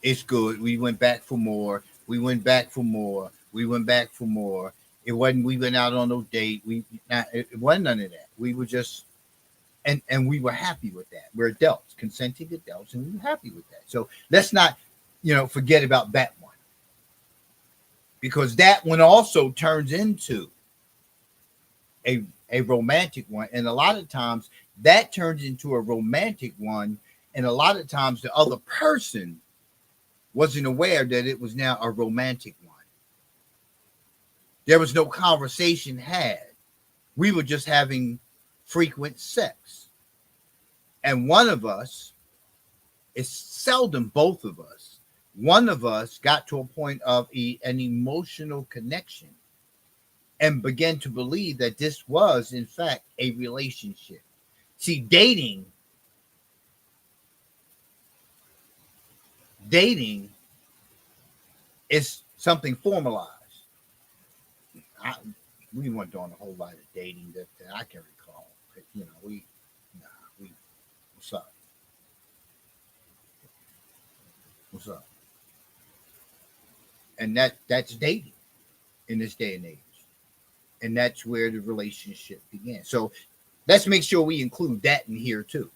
It's good. We went back for more. We went back for more. We went back for more. It wasn't. We went out on no date. It wasn't none of that. We were just, and we were happy with that. We're adults, consenting adults, and we were happy with that. So let's not, forget about that one, because that one also turns into a romantic one, and a lot of times that turns into a romantic one, and a lot of times the other person wasn't aware that it was now a romantic one. There was no conversation had. We were just having frequent sex. And one of us, it's seldom both of us, one of us got to a point of an emotional connection and began to believe that this was, in fact, a relationship. See, dating is something formalized. We weren't doing a whole lot of dating that I can recall. What's up? What's up? And that's dating in this day and age. And that's where the relationship began. So let's make sure we include that in here too.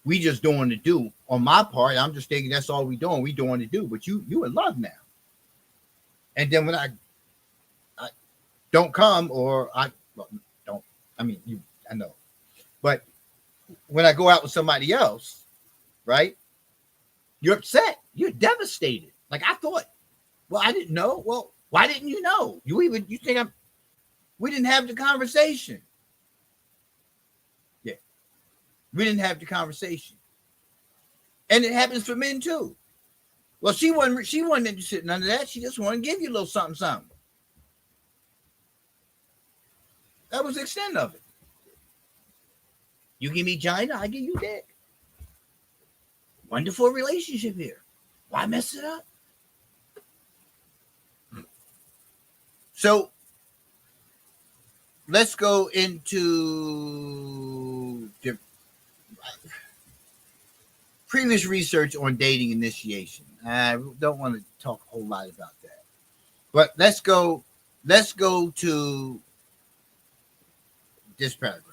We just doing the do. On my part, I'm just thinking that's all we doing. We doing the do, but you in love now. And then when I don't come or I well, don't, I mean you, I know, but when I go out with somebody else, right? You're upset. You're devastated. Like I thought. Well, I didn't know. Well, why didn't you know? You think I'm? We didn't have the conversation. Yeah, we didn't have the conversation, and it happens for men too. Well, she wasn't interested in none of that. She just wanted to give you a little something, something. That was the extent of it. You give me China, I give you dick. Wonderful relationship here. Why mess it up? So let's go into the previous research on dating initiation. I don't want to talk a whole lot about that, but let's go to this paragraph.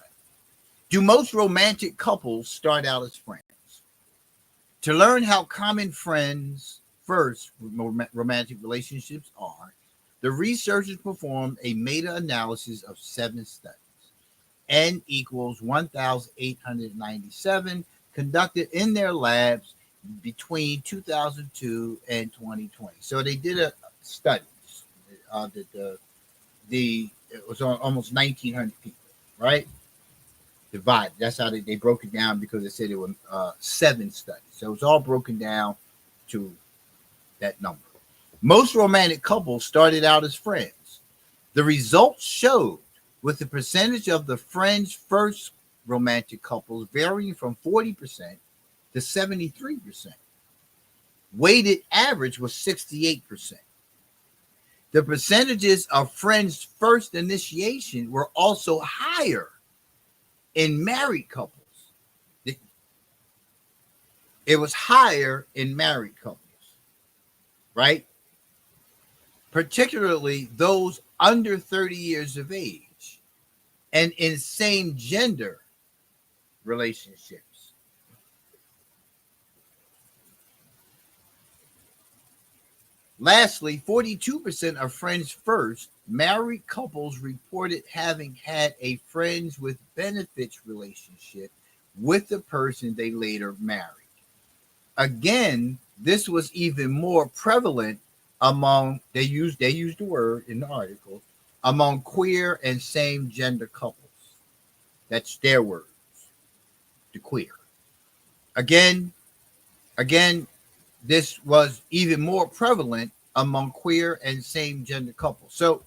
Do most romantic couples start out as friends? To learn how common friends first romantic relationships are, the researchers performed a meta-analysis of 7 studies. N equals 1,897 conducted in their labs between 2002 and 2020. So they did a study. It was on almost 1,900 people, right? Divided. That's how they broke it down because they said it was 7 studies. So it's all broken down to that number. Most romantic couples started out as friends. The results showed with the percentage of the friends first romantic couples varying from 40% to 73%. Weighted average was 68%. The percentages of friends first initiation were also higher in married couples. It was higher in married couples, right? Particularly those under 30 years of age and in same gender relationships. Lastly, 42% of friends first married couples reported having had a friends with benefits relationship with the person they later married. Again, this was even more prevalent among, they used the word in the article, among queer and same gender couples. That's their words, the queer. Again, this was even more prevalent among queer and same gender couples. So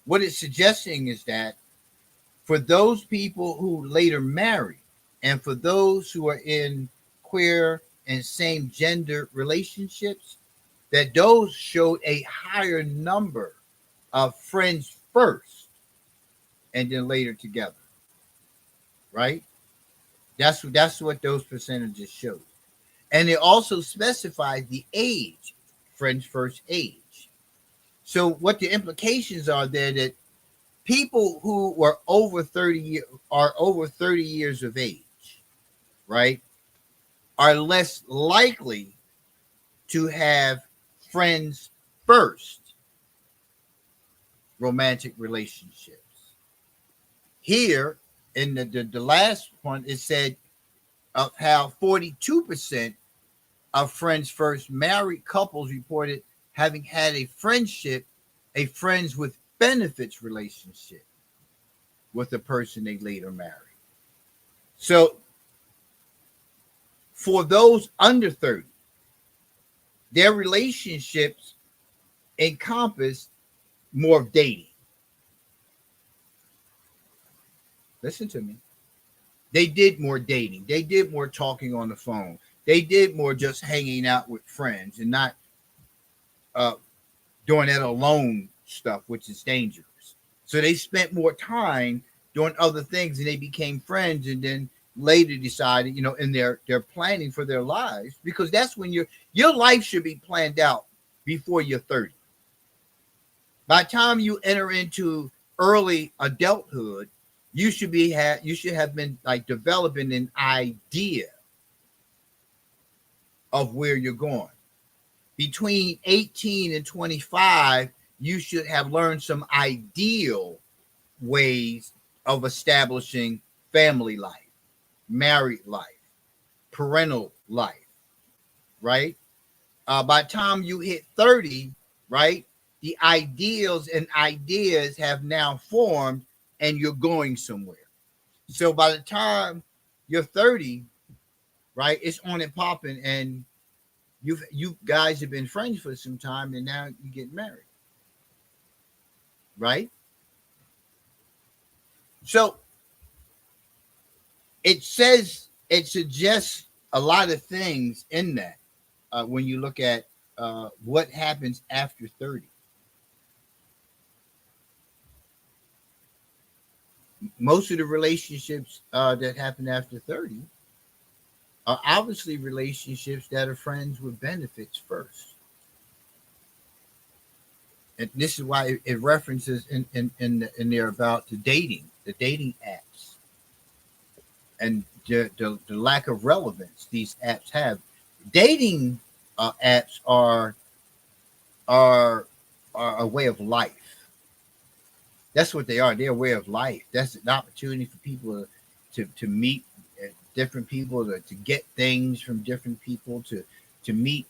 what it's suggesting is that for those people who later marry and for those who are in queer and same gender relationships, that those showed a higher number of friends first and then later together, right? That's what those percentages showed. And it also specified the age, friends first age. So what the implications are there that people who were over 30 years of age, right, are less likely to have friends first romantic relationships. Here in the last one, it said of how 42% of friends first married couples reported having had a friends with benefits relationship with the person they later married. So for those under 30, their relationships encompass more of dating. Listen to me. They did more dating. They did more talking on the phone. They did more just hanging out with friends and not doing that alone stuff, which is dangerous. So they spent more time doing other things and they became friends and then later decided, in their planning for their lives, because that's when your life should be planned out before you're 30. By the time you enter into early adulthood, you should have been like developing an idea of where you're going. Between 18 and 25, you should have learned some ideal ways of establishing family life, married life, parental life, right? By the time you hit 30, right, the ideals and ideas have now formed and you're going somewhere. So by the time you're 30, right, it's on and popping, and you guys have been friends for some time, and now you get married, right? So it suggests a lot of things in that when you look at what happens after 30. Most of the relationships that happen after 30 are obviously relationships that are friends with benefits first. And this is why it references in there about the dating apps, and the lack of relevance these apps have. Dating apps are are a way of life. That's what they are. They're a way of life. That's an opportunity for people to meet different people, to get things from different people, to meet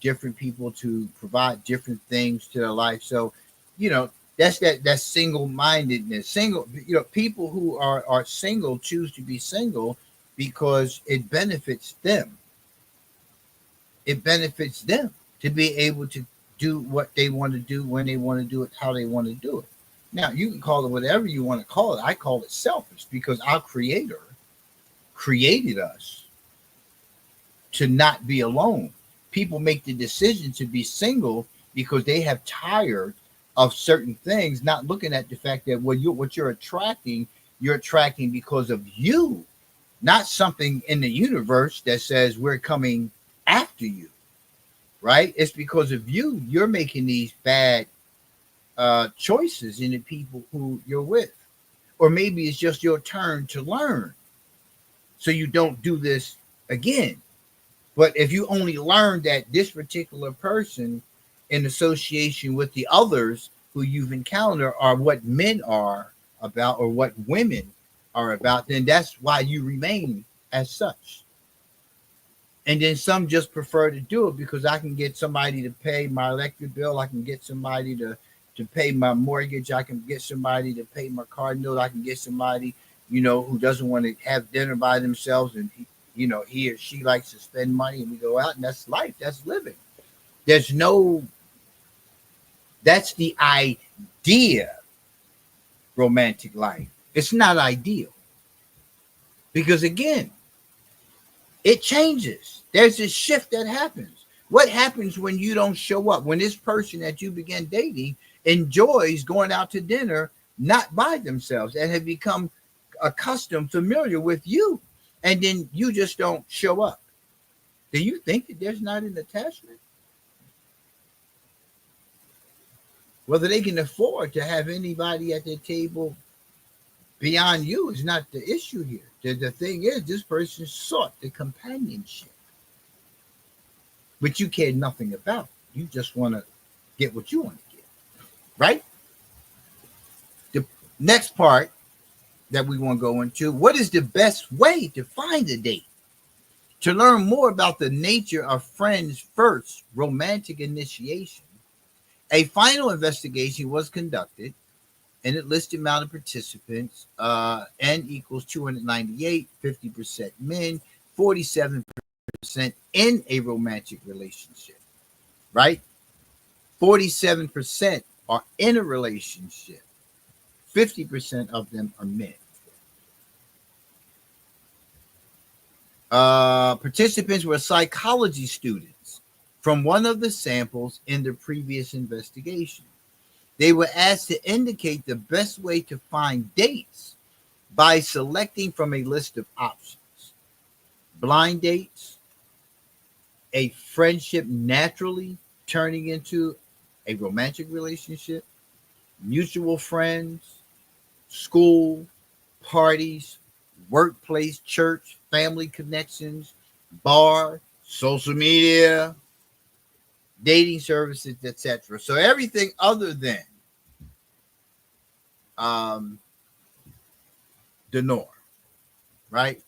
different people, to provide different things to their life. So, you know, that's single mindedness. Single, people who are single choose to be single because it benefits them. It benefits them to be able to do what they want to do, when they want to do it, how they want to do it. Now, you can call it whatever you want to call it. I call it selfish because our creator created us to not be alone. People make the decision to be single because they have tired of certain things, not looking at the fact that what you're attracting because of you, not something in the universe that says we're coming after you, right? It's because of you. You're making these bad choices in the people who you're with. Or maybe it's just your turn to learn so you don't do this again. But if you only learn that this particular person, in association with the others who you've encountered, are what men are about or what women are about, then that's why you remain as such. And then some just prefer to do it because I can get somebody to pay my electric bill. I can get somebody to pay my mortgage. I can get somebody to pay my car note. I can get somebody, who doesn't want to have dinner by themselves, and he or she likes to spend money, and we go out, and that's life. That's living. There's no. That's the idea. Romantic life. It's not ideal because again, it changes. There's a shift that happens. What happens when you don't show up? When this person that you began dating enjoys going out to dinner not by themselves and have become accustomed, familiar with you, and then you just don't show up. Do you think that there's not an attachment? Whether they can afford to have anybody at their table beyond you is not the issue here. The thing is, this person sought the companionship, which you care nothing about. You just want to get what you want to get, right? The next part that we want to go into: what is the best way to find a date? To learn more about the nature of friends' first romantic initiation, a final investigation was conducted, and it listed amount of participants. N equals 298, 50% men, 47% in a romantic relationship, right? 47% are in a relationship. 50% of them are men. Participants were psychology students from one of the samples in the previous investigation. They were asked to indicate the best way to find dates by selecting from a list of options: blind dates, a friendship naturally turning into a romantic relationship, mutual friends, school, parties, workplace, church, family connections, bar, social media, dating services, etc. So everything other than um, the norm, right?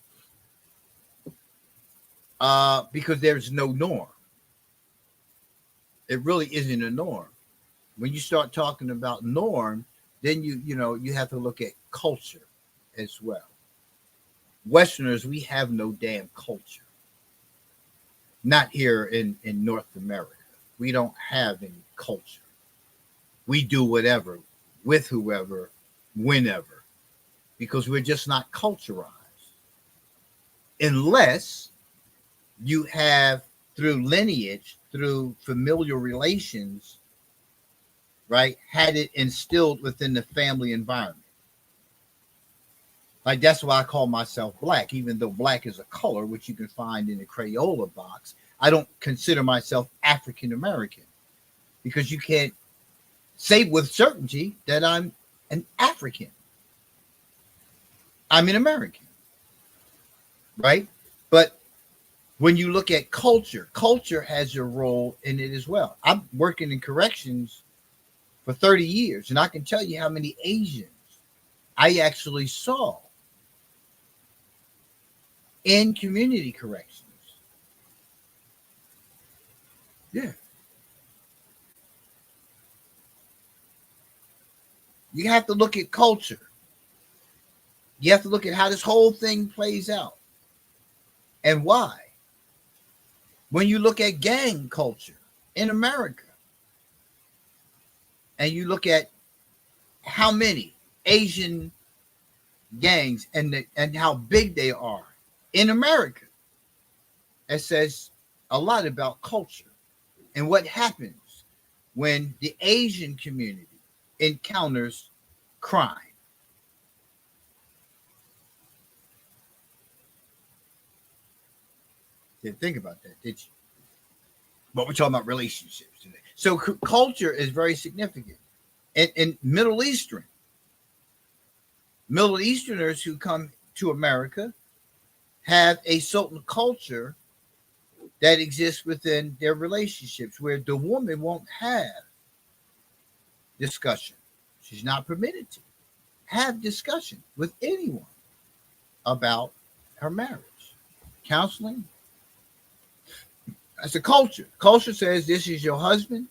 Because there's no norm. It really isn't a norm. When you start talking about norm, then you have to look at culture as well. Westerners, we have no damn culture. Not here in North America. We don't have any culture. We do whatever with whoever, whenever, because we're just not culturized. Unless you have, through lineage, through familial relations, right, had it instilled within the family environment. Like that's why I call myself black, even though black is a color, which you can find in the Crayola box. I don't consider myself African American because you can't say with certainty that I'm an African. I'm an American, right? But when you look at culture, culture has a role in it as well. I'm working in corrections for 30 years, and I can tell you how many Asians I actually saw in community corrections. Yeah. You have to look at culture. You have to look at how this whole thing plays out and why. When you look at gang culture in America and you look at how many Asian gangs and how big they are in America, it says a lot about culture and what happens when the Asian community encounters crime. Didn't think about that, did you? But we're talking about relationships today. So culture is very significant. And Middle Easterners who come to America have a certain culture that exists within their relationships where the woman won't have discussion. She's not permitted to have discussion with anyone about her marriage. Counseling, that's a culture. Culture says this is your husband.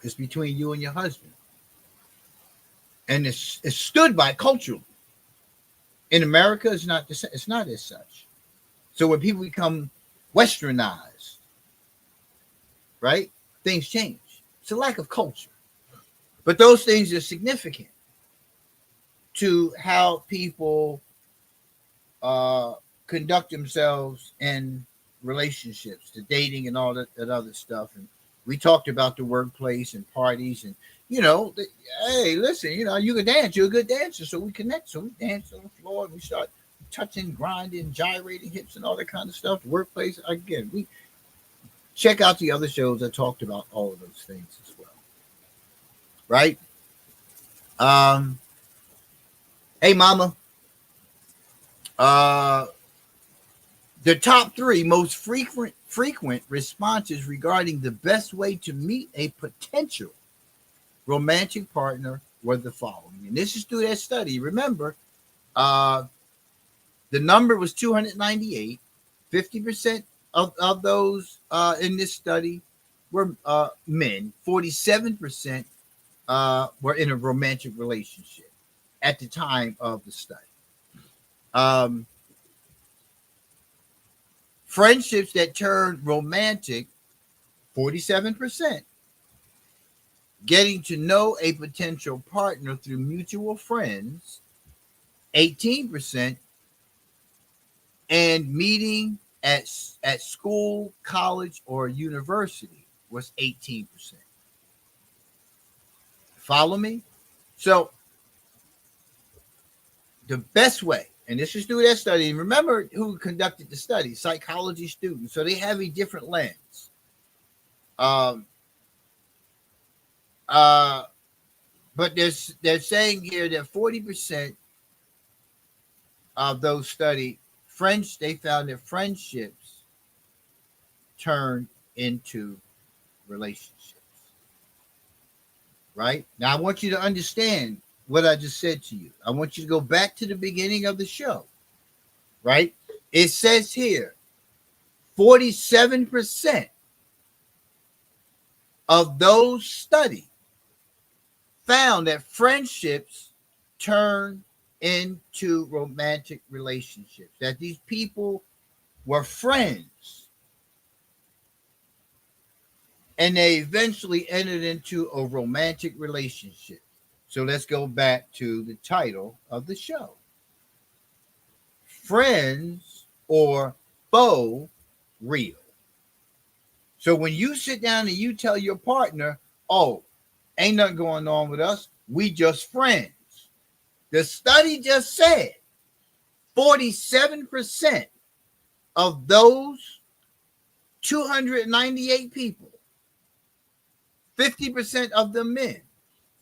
It's between you and your husband. And it's stood by culturally. In America, it's not as such. So when people become westernized, right, things change. It's a lack of culture. But those things are significant to how people conduct themselves in relationships, to dating and all that other stuff. And we talked about the workplace and parties and, hey, listen, you can dance. You're a good dancer. So we connect. So we dance on the floor and we start touching, grinding, gyrating hips and all that kind of stuff. The workplace, again, we check out the other shows that talked about all of those things as well. Right? Hey, mama. The top 3 most frequent responses regarding the best way to meet a potential romantic partner were the following. And this is through that study. Remember, the number was 298. 50% of those in this study were men. 47% were in a romantic relationship at the time of the study. Friendships that turned romantic, 47%. Getting to know a potential partner through mutual friends, 18%. And meeting at school, college, or university was 18%. Follow me? So the best way, and this is through that study, and remember who conducted the study, psychology students. So they have a different lens. Uh, but they're saying here that 40% of those studied they found that friendships turn into relationships. Right? Now, I want you to understand what I just said to you. I want you to go back to the beginning of the show. Right? It says here 47% of those studied found that friendships turn into romantic relationships, that these people were friends and they eventually entered into a romantic relationship. So let's go back to the title of the show: Friends or Faux Real. So when you sit down and you tell your partner, oh, ain't nothing going on with us, we just friends. The study just said 47% of those 298 people, 50% of them men,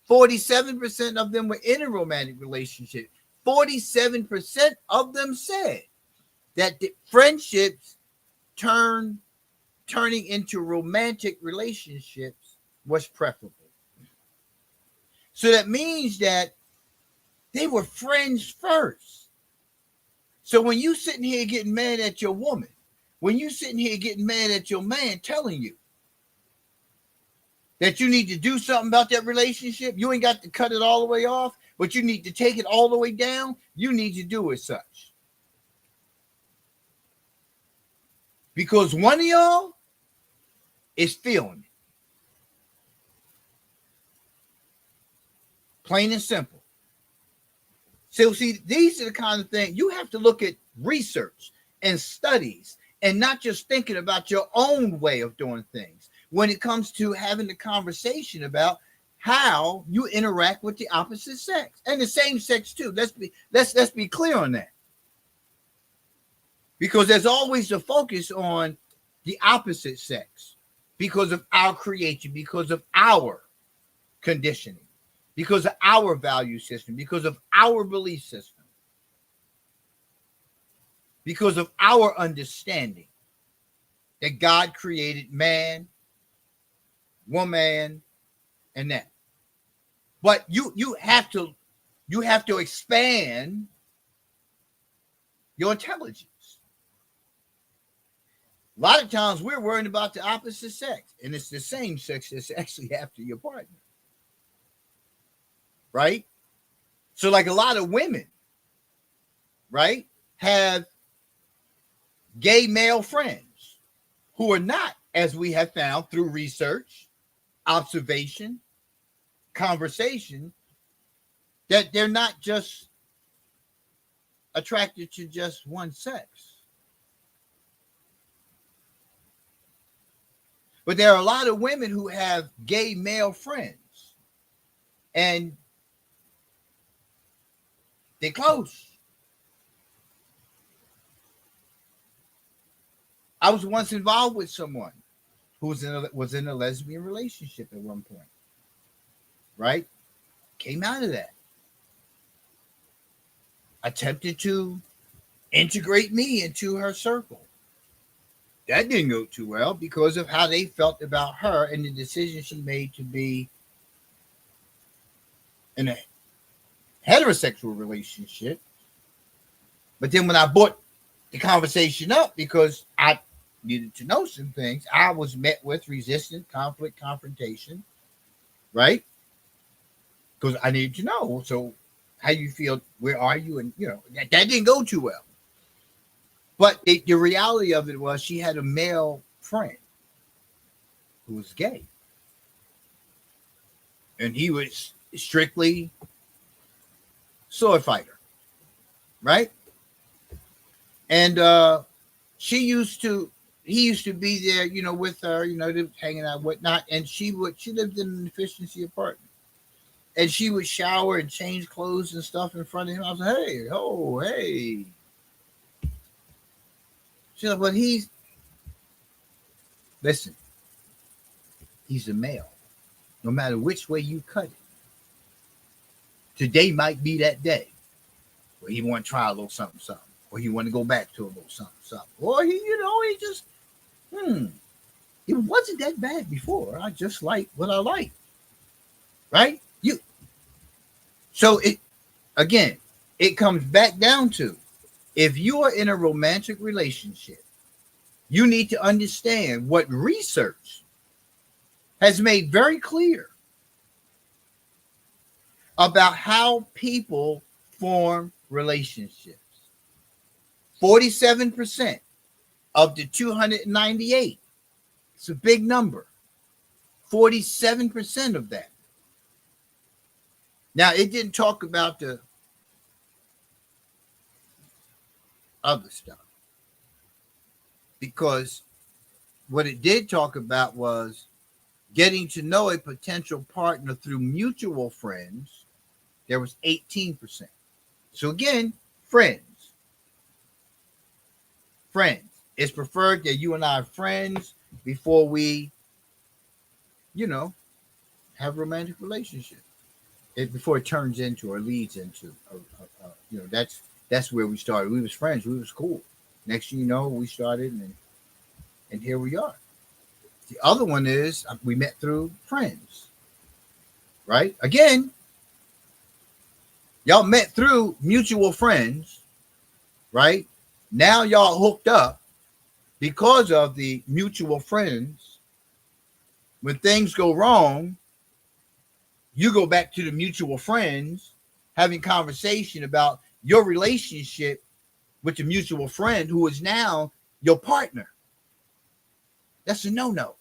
47% of them were in a romantic relationship. 47% of them said that the friendships turning into romantic relationships was preferable. So that means that they were friends first. So when you sitting here getting mad at your woman, when you sitting here getting mad at your man telling you that you need to do something about that relationship, you ain't got to cut it all the way off, but you need to take it all the way down, you need to do as such. Because one of y'all is feeling it. Plain and simple. So, see, these are the kind of things you have to look at research and studies and not just thinking about your own way of doing things when it comes to having the conversation about how you interact with the opposite sex and the same sex too. Let's be clear on that. Because there's always a focus on the opposite sex because of our creation, because of our conditioning, because of our value system, because of our belief system, because of our understanding that God created man, woman, and that. But you have to expand your intelligence. A lot of times we're worrying about the opposite sex, and it's the same sex that's actually after your partner. Right? So, like a lot of women, right, have gay male friends who are not, as we have found through research, observation, conversation, that they're not just attracted to just one sex. But there are a lot of women who have gay male friends and they're close. I was once involved with someone who was in a lesbian relationship at one point, right? Came out of that. Attempted to integrate me into her circle. That didn't go too well because of how they felt about her and the decision she made to be in a heterosexual relationship. But then when I brought the conversation up because I needed to know some things, I was met with resistance, conflict, confrontation, right? Because I needed to know. So how you feel, where are you? And, that didn't go too well. But the reality of it was she had a male friend who was gay. And he was strictly sword fighter, right? And he used to be there, with her, hanging out, whatnot. And she lived in an efficiency apartment. And she would shower and change clothes and stuff in front of him. I was like, hey, oh, hey. She's like, well, listen, he's a male. no matter which way you cut it. Today might be that day where he want to try a little something, something, or he want to go back to a little something, something, or he just, it wasn't that bad before. I just like what I like, right? So it again, it comes back down to if you are in a romantic relationship, you need to understand what research has made very clear about how people form relationships. 47% of the 298. It's a big number. 47% of that. Now, it didn't talk about the other stuff because what it did talk about was getting to know a potential partner through mutual friends. There was 18%. So again, friends. It's preferred that you and I are friends before we, have a romantic relationship. Before it turns into or leads into, that's where we started. We was friends. We was cool. Next thing you know, we started, and here we are. The other one is we met through friends, right? Again, y'all met through mutual friends, right? Now y'all hooked up because of the mutual friends. When things go wrong, you go back to the mutual friends, having conversation about your relationship with the mutual friend who is now your partner. That's a no-no.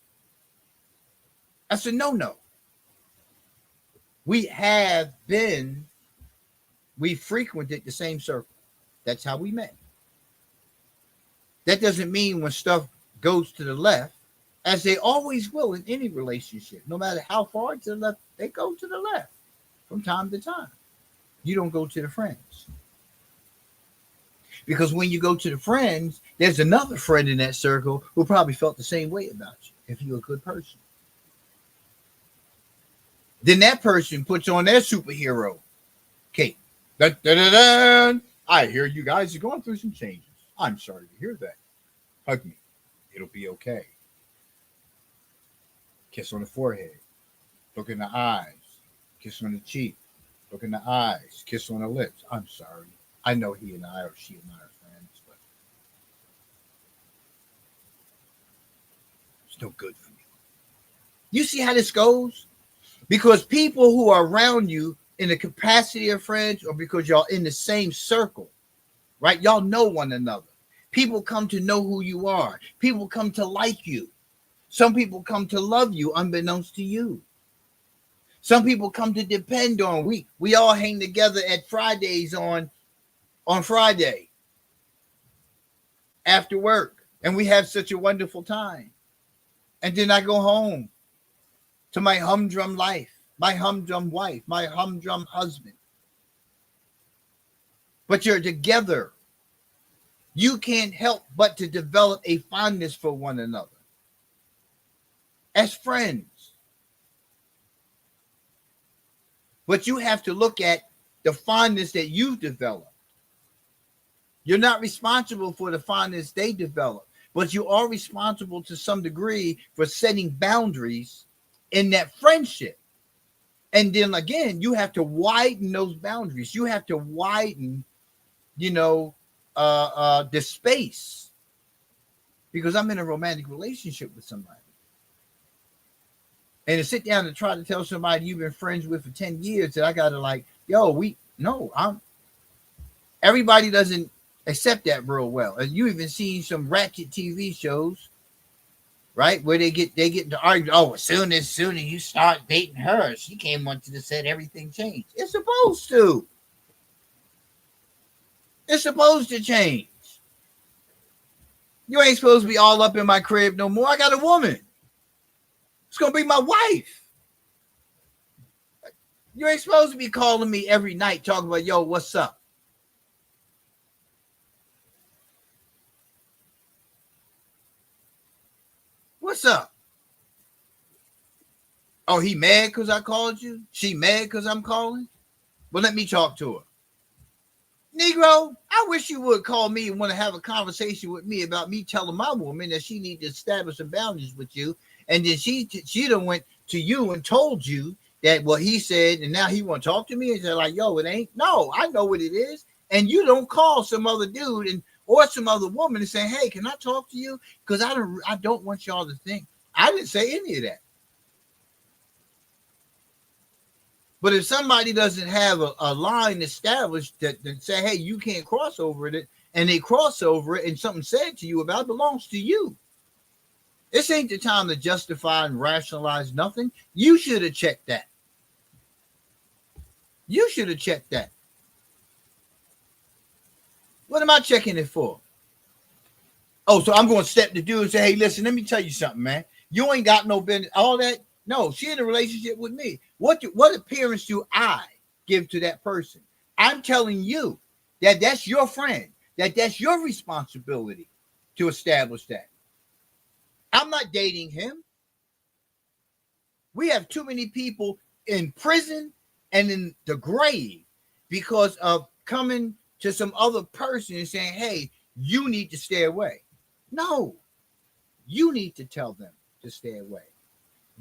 That's a no-no. We frequented the same circle. That's how we met. That doesn't mean when stuff goes to the left, as they always will in any relationship, no matter how far to the left, they go to the left from time to time. You don't go to the friends. Because when you go to the friends, there's another friend in that circle who probably felt the same way about you if you're a good person. Then that person puts on their superhero cape. Dun, dun, dun, dun. I hear you guys are going through some changes. I'm sorry to hear that. Hug me. It'll be okay. Kiss on the forehead. Look in the eyes. Kiss on the cheek. Look in the eyes. Kiss on the lips. I'm sorry. I know he and I or she and I are friends, but it's no good for me. You see how this goes? Because people who are around you in the capacity of friends or because y'all in the same circle, right? Y'all know one another. People come to know who you are. People come to like you. Some people come to love you unbeknownst to you. Some people come to depend on. We all hang together at Fridays on Friday after work, and we have such a wonderful time. And then I go home to my humdrum life, my humdrum wife, my humdrum husband. But you're together. You can't help but to develop a fondness for one another as friends. But you have to look at the fondness that you've developed. You're not responsible for the fondness they develop, but you are responsible to some degree for setting boundaries in that friendship. And then again, you have to widen those boundaries. You have to widen, the space. Because I'm in a romantic relationship with somebody. And to sit down and try to tell somebody you've been friends with for 10 years that I got to everybody doesn't accept that real well. And you even seen some ratchet TV shows, right? Where they get into argue. Oh, as soon as you start dating her, she came onto the set, everything changed. It's supposed to. It's supposed to change. You ain't supposed to be all up in my crib no more. I got a woman. It's gonna be my wife. You ain't supposed to be calling me every night talking about, yo, what's up? What's up? Oh, he mad because I called you? She mad because I'm calling? Well, let me talk to her. Negro, I wish you would call me and want to have a conversation with me about me telling my woman that she needs to establish some boundaries with you. And then she done went to you and told you that what he said, and now he want to talk to me and say like, yo, it ain't. No, I know what it is. And you don't call some other dude and or some other woman and say, hey, can I talk to you? Because I don't want y'all to think. I didn't say any of that. But if somebody doesn't have a line established that say, hey, you can't cross over it, and they cross over it and something said to you about it belongs to you. This ain't the time to justify and rationalize nothing. You should have checked that. You should have checked that. What am I checking it for? Oh, so I'm going to step the dude and say, hey, listen, let me tell you something, man. You ain't got no business. All that. No, she in a relationship with me. What appearance do I give to that person? I'm telling you that that's your friend, that's your responsibility to establish that. I'm not dating him. We have too many people in prison and in the grave because of coming to some other person and saying, hey, you need to stay away. No, you need to tell them to stay away.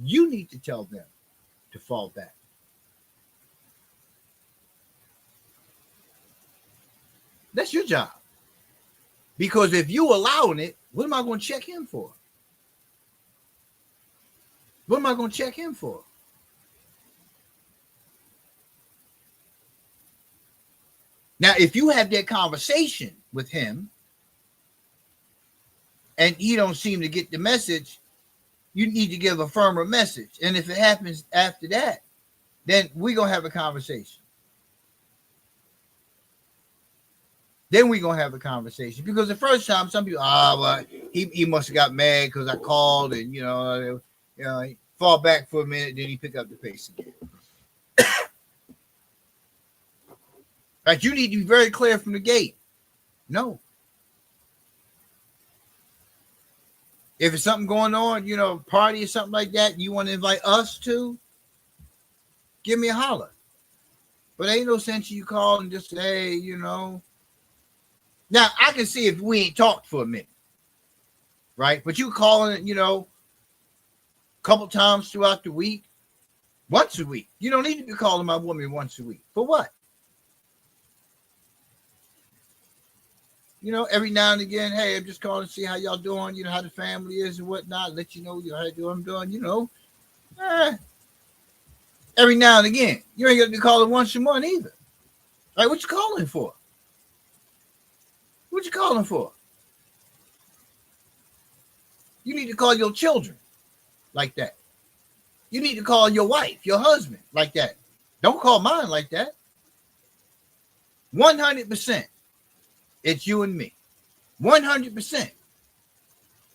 You need to tell them to fall back. That's your job. Because if you allowing it, what am I going to check him for? What am I going to check him for? Now, if you have that conversation with him and he don't seem to get the message, you need to give a firmer message. And if it happens after that, then we're going to have a conversation. Then we're going to have a conversation. Because the first time, some people, well, he must have got mad because I called and, he fall back for a minute, then he pick up the pace again. Right? You need to be very clear from the gate. No. If it's something going on, party or something like that, you want to invite us to, give me a holler. But ain't no sense you call and just say, Now, I can see if we ain't talked for a minute, right? But you calling, a couple times throughout the week, once a week. You don't need to be calling my woman once a week. For what? Every now and again, hey, I'm just calling to see how y'all doing, how the family is and whatnot, let you know how I'm doing, every now and again. You ain't going to be calling once a month either. Right? What you calling for? What you calling for? You need to call your children like that. You need to call your wife, your husband like that. Don't call mine like that. 100%. It's you and me. 100%.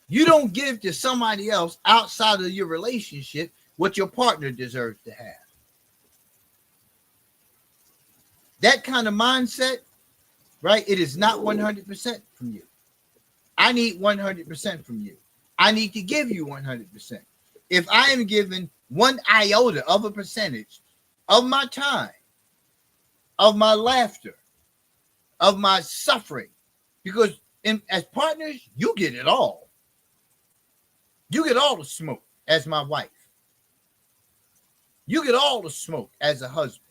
You don't give to somebody else outside of your relationship what your partner deserves to have. That kind of mindset, right? It is not 100% from you. I need 100% from you. I need to give you 100%. If I am given 1 iota of a percentage of my time, of my laughter, of my suffering, because as partners, you get it all. You get all the smoke as my wife. You get all the smoke as a husband.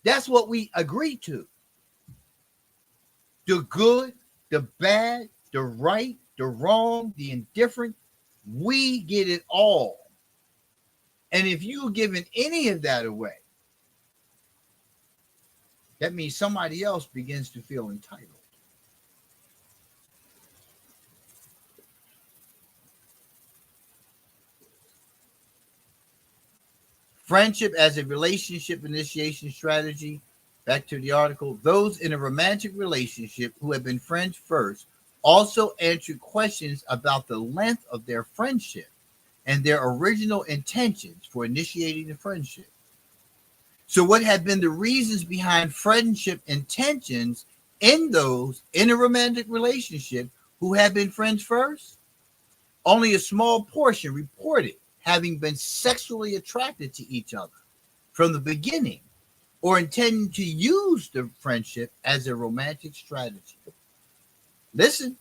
That's what we agree to. The good, the bad, the right, the wrong, the indifferent, we get it all. And if you're giving any of that away, that means somebody else begins to feel entitled. Friendship as a relationship initiation strategy. Back to the article. Those in a romantic relationship who have been friends first also answer questions about the length of their friendship and their original intentions for initiating the friendship. So what have been the reasons behind friendship intentions in those in a romantic relationship who have been friends first? Only a small portion reported having been sexually attracted to each other from the beginning or intending to use the friendship as a romantic strategy. Listen,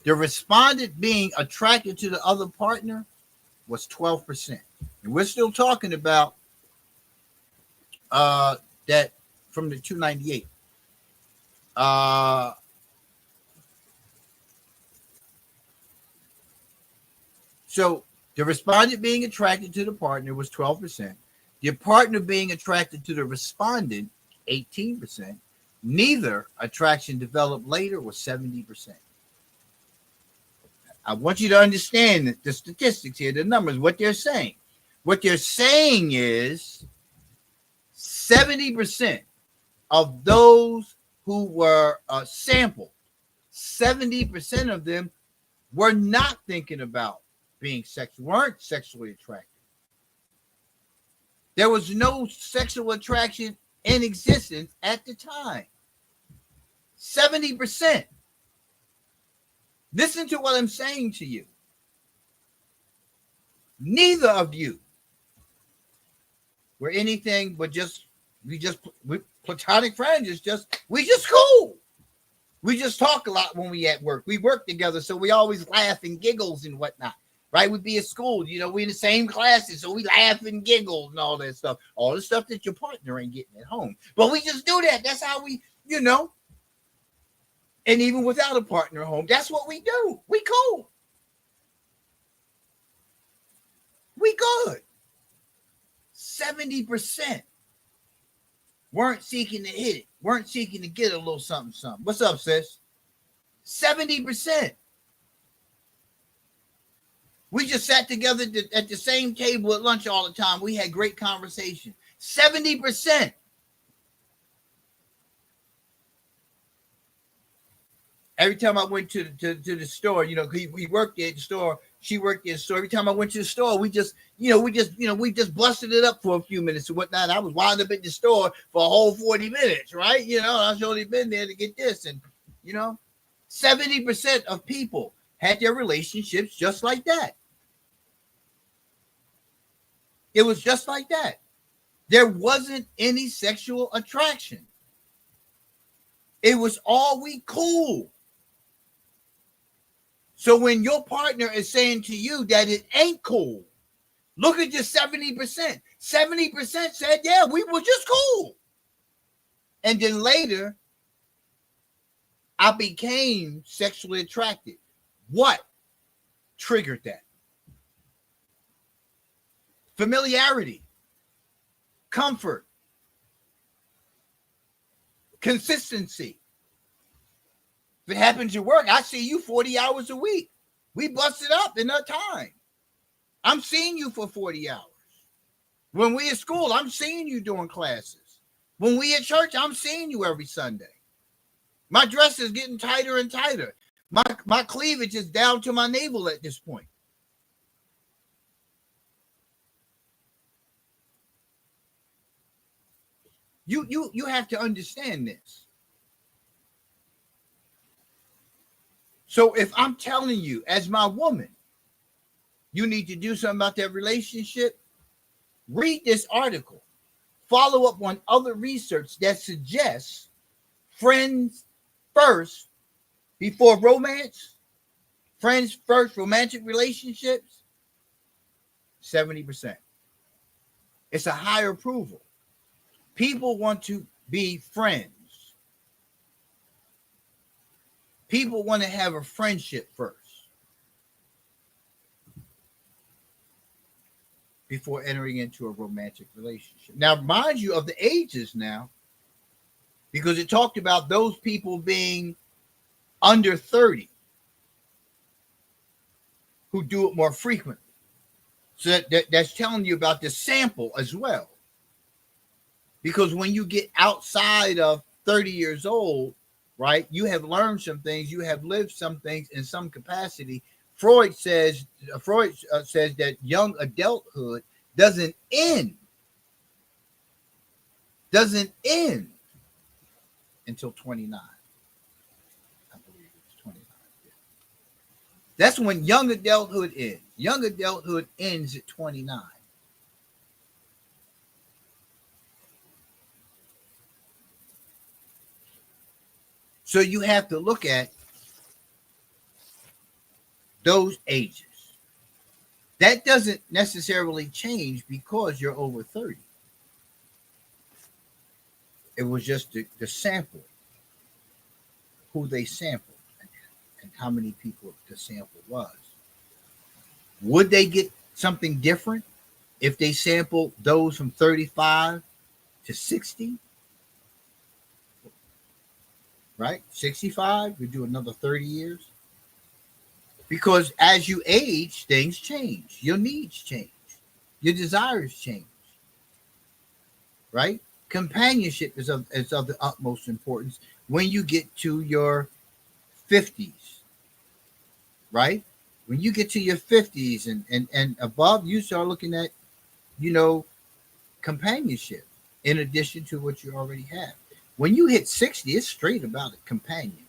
the respondent being attracted to the other partner was 12%. And we're still talking about that from the 298. So the respondent being attracted to the partner was 12%. The partner being attracted to the respondent, 18%. Neither attraction developed later was 70%. I want you to understand the statistics here, the numbers, what they're saying. What they're saying is 70% of those who were sampled, 70% of them were not thinking about being sexual, weren't sexually attracted. There was no sexual attraction in existence at the time. 70%. Listen to what I'm saying to you. Neither of you were anything but we platonic friends. We just cool. We just talk a lot when we at work. We work together, so we always laugh and giggles and whatnot. Right? We'd be at school, we in the same classes, so we laugh and giggle and all that stuff. All the stuff that your partner ain't getting at home. But we just do that. That's how we, and even without a partner at home, that's what we do. We cool. We good. 70% weren't seeking to hit it, weren't seeking to get a little something. What's up, sis? 70%. We just sat together at the same table at lunch all the time. We had great conversation. 70%. Every time I went to the store, he worked at the store. She worked at the store. Every time I went to the store, we just busted it up for a few minutes and whatnot. I was wound up at the store for a whole 40 minutes, right? I was only been there to get this. And, 70% of people had their relationships just like that. It was just like that. There wasn't any sexual attraction. It was all we cool. So when your partner is saying to you that it ain't cool, look at your 70%. 70% said, yeah, we were just cool. And then later, I became sexually attracted. What triggered that? Familiarity, comfort, consistency. If it happens at work, I see you 40 hours a week. We busted up in that time. I'm seeing you for 40 hours. When we at school, I'm seeing you doing classes. When we at church, I'm seeing you every Sunday. My dress is getting tighter and tighter. My cleavage is down to my navel at this point. You have to understand this. So if I'm telling you, as my woman, you need to do something about that relationship, read this article. Follow up on other research that suggests friends first before romance, friends first, romantic relationships, 70%. It's a higher approval. People want to be friends. People want to have a friendship first before entering into a romantic relationship. Now, mind you of the ages now, because it talked about those people being under 30 who do it more frequently. So that's telling you about the sample as well. Because when you get outside of 30 years old, right, you have learned some things, you have lived some things in some capacity. Freud says that young adulthood doesn't end until 29. I believe it's 29. That's when young adulthood ends. Young adulthood ends at 29. So you have to look at those ages. That doesn't necessarily change because you're over 30. It was just the sample, who they sampled, and how many people the sample was. Would they get something different if they sampled those from 35 to 60? Right? 65, we do another 30 years. Because as you age, things change. Your needs change. Your desires change. Right? Companionship is of the utmost importance when you get to your 50s. Right? When you get to your 50s and above, you start looking at, you know, companionship in addition to what you already have. When you hit 60, it's straight about a companion.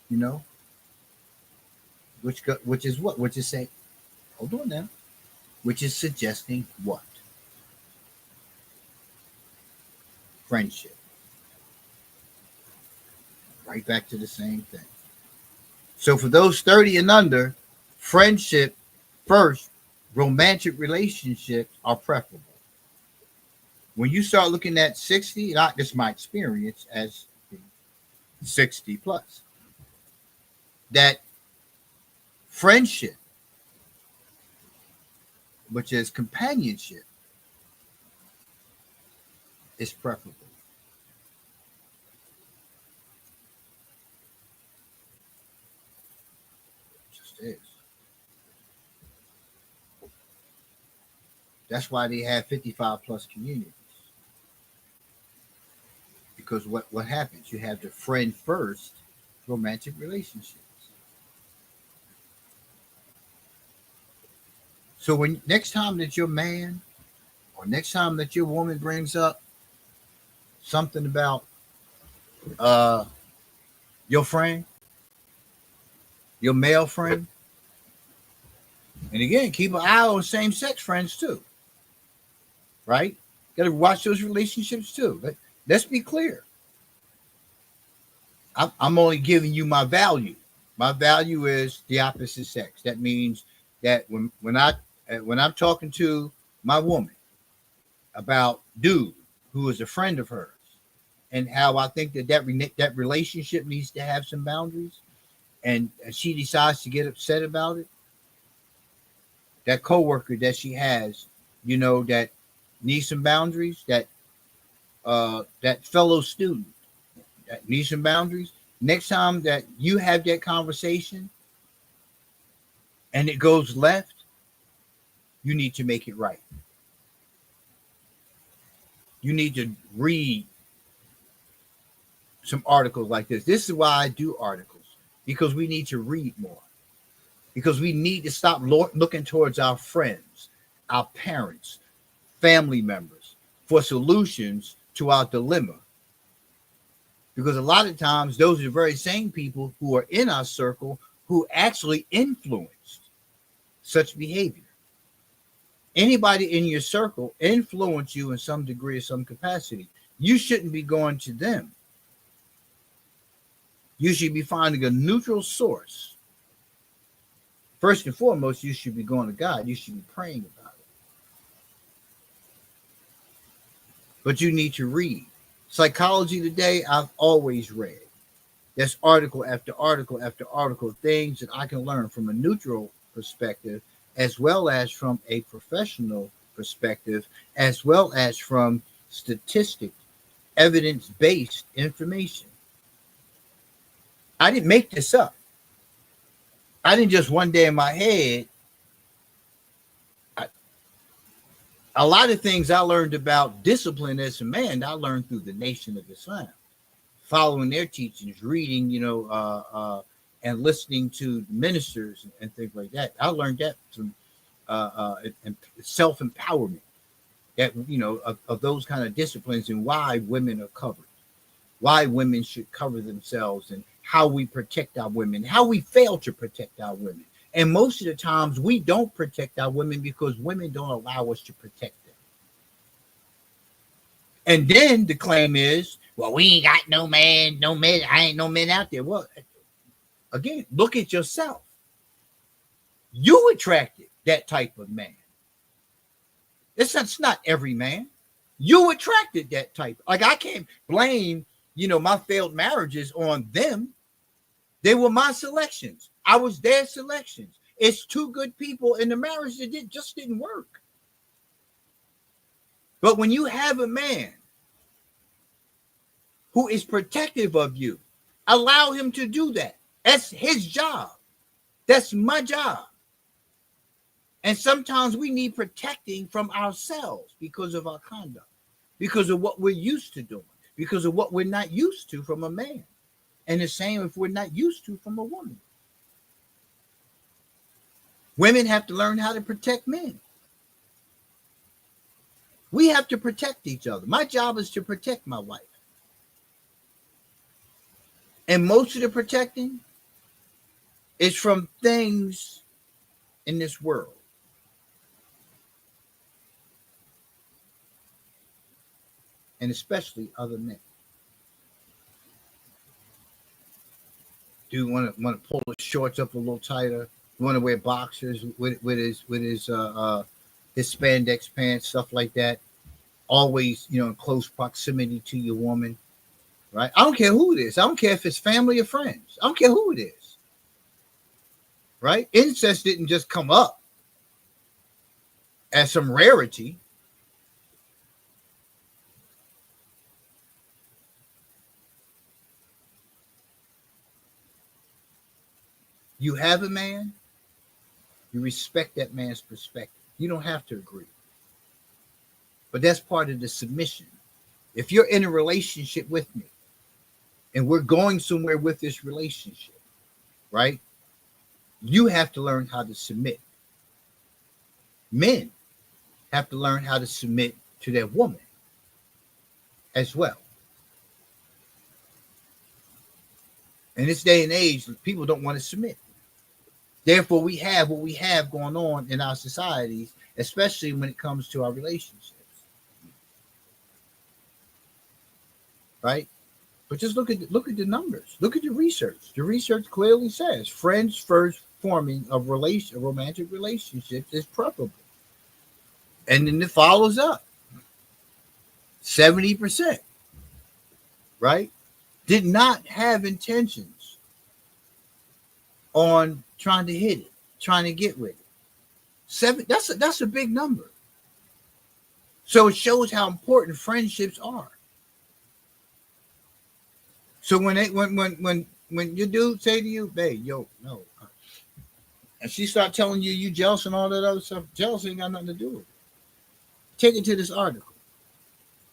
You know, which is what? Which is saying, hold on now. Which is suggesting what? Friendship. Right back to the same thing. So for those 30 and under, friendship first, romantic relationships are preferable. When you start looking at 60, not just my experience as 60 plus, that friendship, which is companionship, is preferable. It just is. That's why they have 55 plus communities. Because what happens? You have the friend first romantic relationships. So when next time that your man or next time that your woman brings up something about uh your friend, your male friend, and again, keep an eye on same sex friends too, right? Got to watch those relationships too. But let's be clear. I'm only giving you my value. My value is the opposite sex. That means that when I'm talking to my woman about dude who is a friend of hers, and how I think that relationship needs to have some boundaries, and she decides to get upset about it, that coworker that she has, that needs some boundaries, that fellow student that needs some boundaries. Next time that you have that conversation and it goes left, you need to make it right. You need to read some articles like this. This is why I do articles, because we need to read more. Because we need to stop looking towards our friends, our parents, family members for solutions to our dilemma. Because a lot of times, those are the very same people who are in our circle who actually influenced such behavior. Anybody in your circle influence you in some degree or some capacity. You shouldn't be going to them. You should be finding a neutral source. First and foremost, you should be going to God. You should be praying about it. But you need to read. Psychology Today, I've always read. There's article after article after article, things that I can learn from a neutral perspective, as well as from a professional perspective, as well as from statistic, evidence-based information. I didn't make this up. I didn't just one day in my head. A lot of things I learned about discipline as a man, I learned through the Nation of Islam, following their teachings, reading, and listening to ministers and things like that. I learned that from self-empowerment, that of those kind of disciplines, and why women are covered, why women should cover themselves, and how we protect our women, how we fail to protect our women, And most of the times we don't protect our women because women don't allow us to protect them. And then the claim is, well, we ain't got no man, no men, I ain't no men out there. Well, again, look at yourself. You attracted that type of man. It's not every man. You attracted that type. Like, I can't blame, my failed marriages on them. They were my selections. I was their selections. It's two good people in the marriage that just didn't work. But when you have a man who is protective of you, allow him to do that. That's his job. That's my job. And sometimes we need protecting from ourselves because of our conduct, because of what we're used to doing, because of what we're not used to from a man. And the same if we're not used to from a woman. Women have to learn how to protect men. We have to protect each other. My job is to protect my wife. And most of the protecting is from things in this world. And especially other men. Do you want to pull his shorts up a little tighter? You want to wear boxers with his spandex pants, stuff like that. Always, in close proximity to your woman, right? I don't care who it is. I don't care if it's family or friends. I don't care who it is, right? Incest didn't just come up as some rarity. You have a man, you respect that man's perspective. You don't have to agree. But that's part of the submission. If you're in a relationship with me and we're going somewhere with this relationship, right? You have to learn how to submit. Men have to learn how to submit to their woman as well. In this day and age, people don't want to submit. Therefore, we have what we have going on in our societies, especially when it comes to our relationships. Right? But just look at the numbers. Look at the research. The research clearly says friends first forming of romantic relationships is preferable. And then it follows up. 70%, right? Did not have intentions on trying to hit it, trying to get with it. That's a big number. So it shows how important friendships are. So when your dude say to you, babe, yo, no, and she start telling you jealous and all that other stuff, jealousy ain't got nothing to do with it. Take it to this article.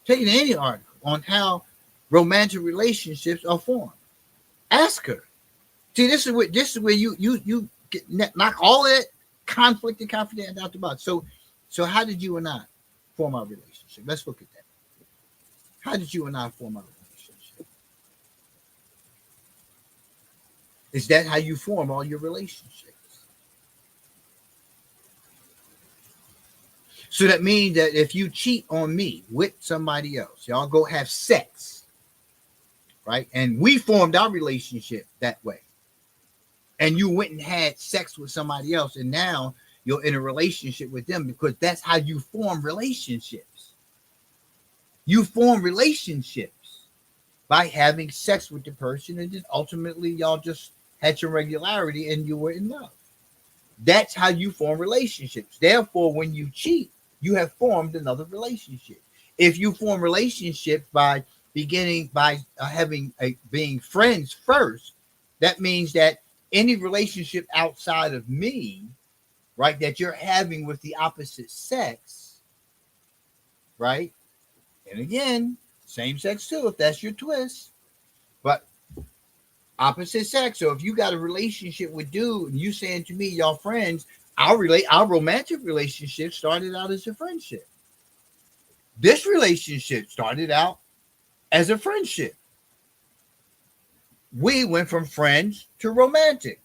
Take it to any article on how romantic relationships are formed. Ask her. See, this is where you get, knock all that conflict and confidence out the box. So how did you and I form our relationship? Let's look at that. How did you and I form our relationship? Is that how you form all your relationships? So that means that if you cheat on me with somebody else, y'all go have sex, right? And we formed our relationship that way. And you went and had sex with somebody else, and now you're in a relationship with them because that's how you form relationships. You form relationships by having sex with the person, and then ultimately y'all just had your regularity and you were in love. That's how you form relationships. Therefore, when you cheat, you have formed another relationship. If you form relationships by beginning by being friends first, that means that any relationship outside of me, right, that you're having with the opposite sex, right? And again, same sex too, if that's your twist, but opposite sex. So if you got a relationship with dude and you saying to me, y'all friends, our romantic relationship started out as a friendship. This relationship started out as a friendship. We went from friends to romantic.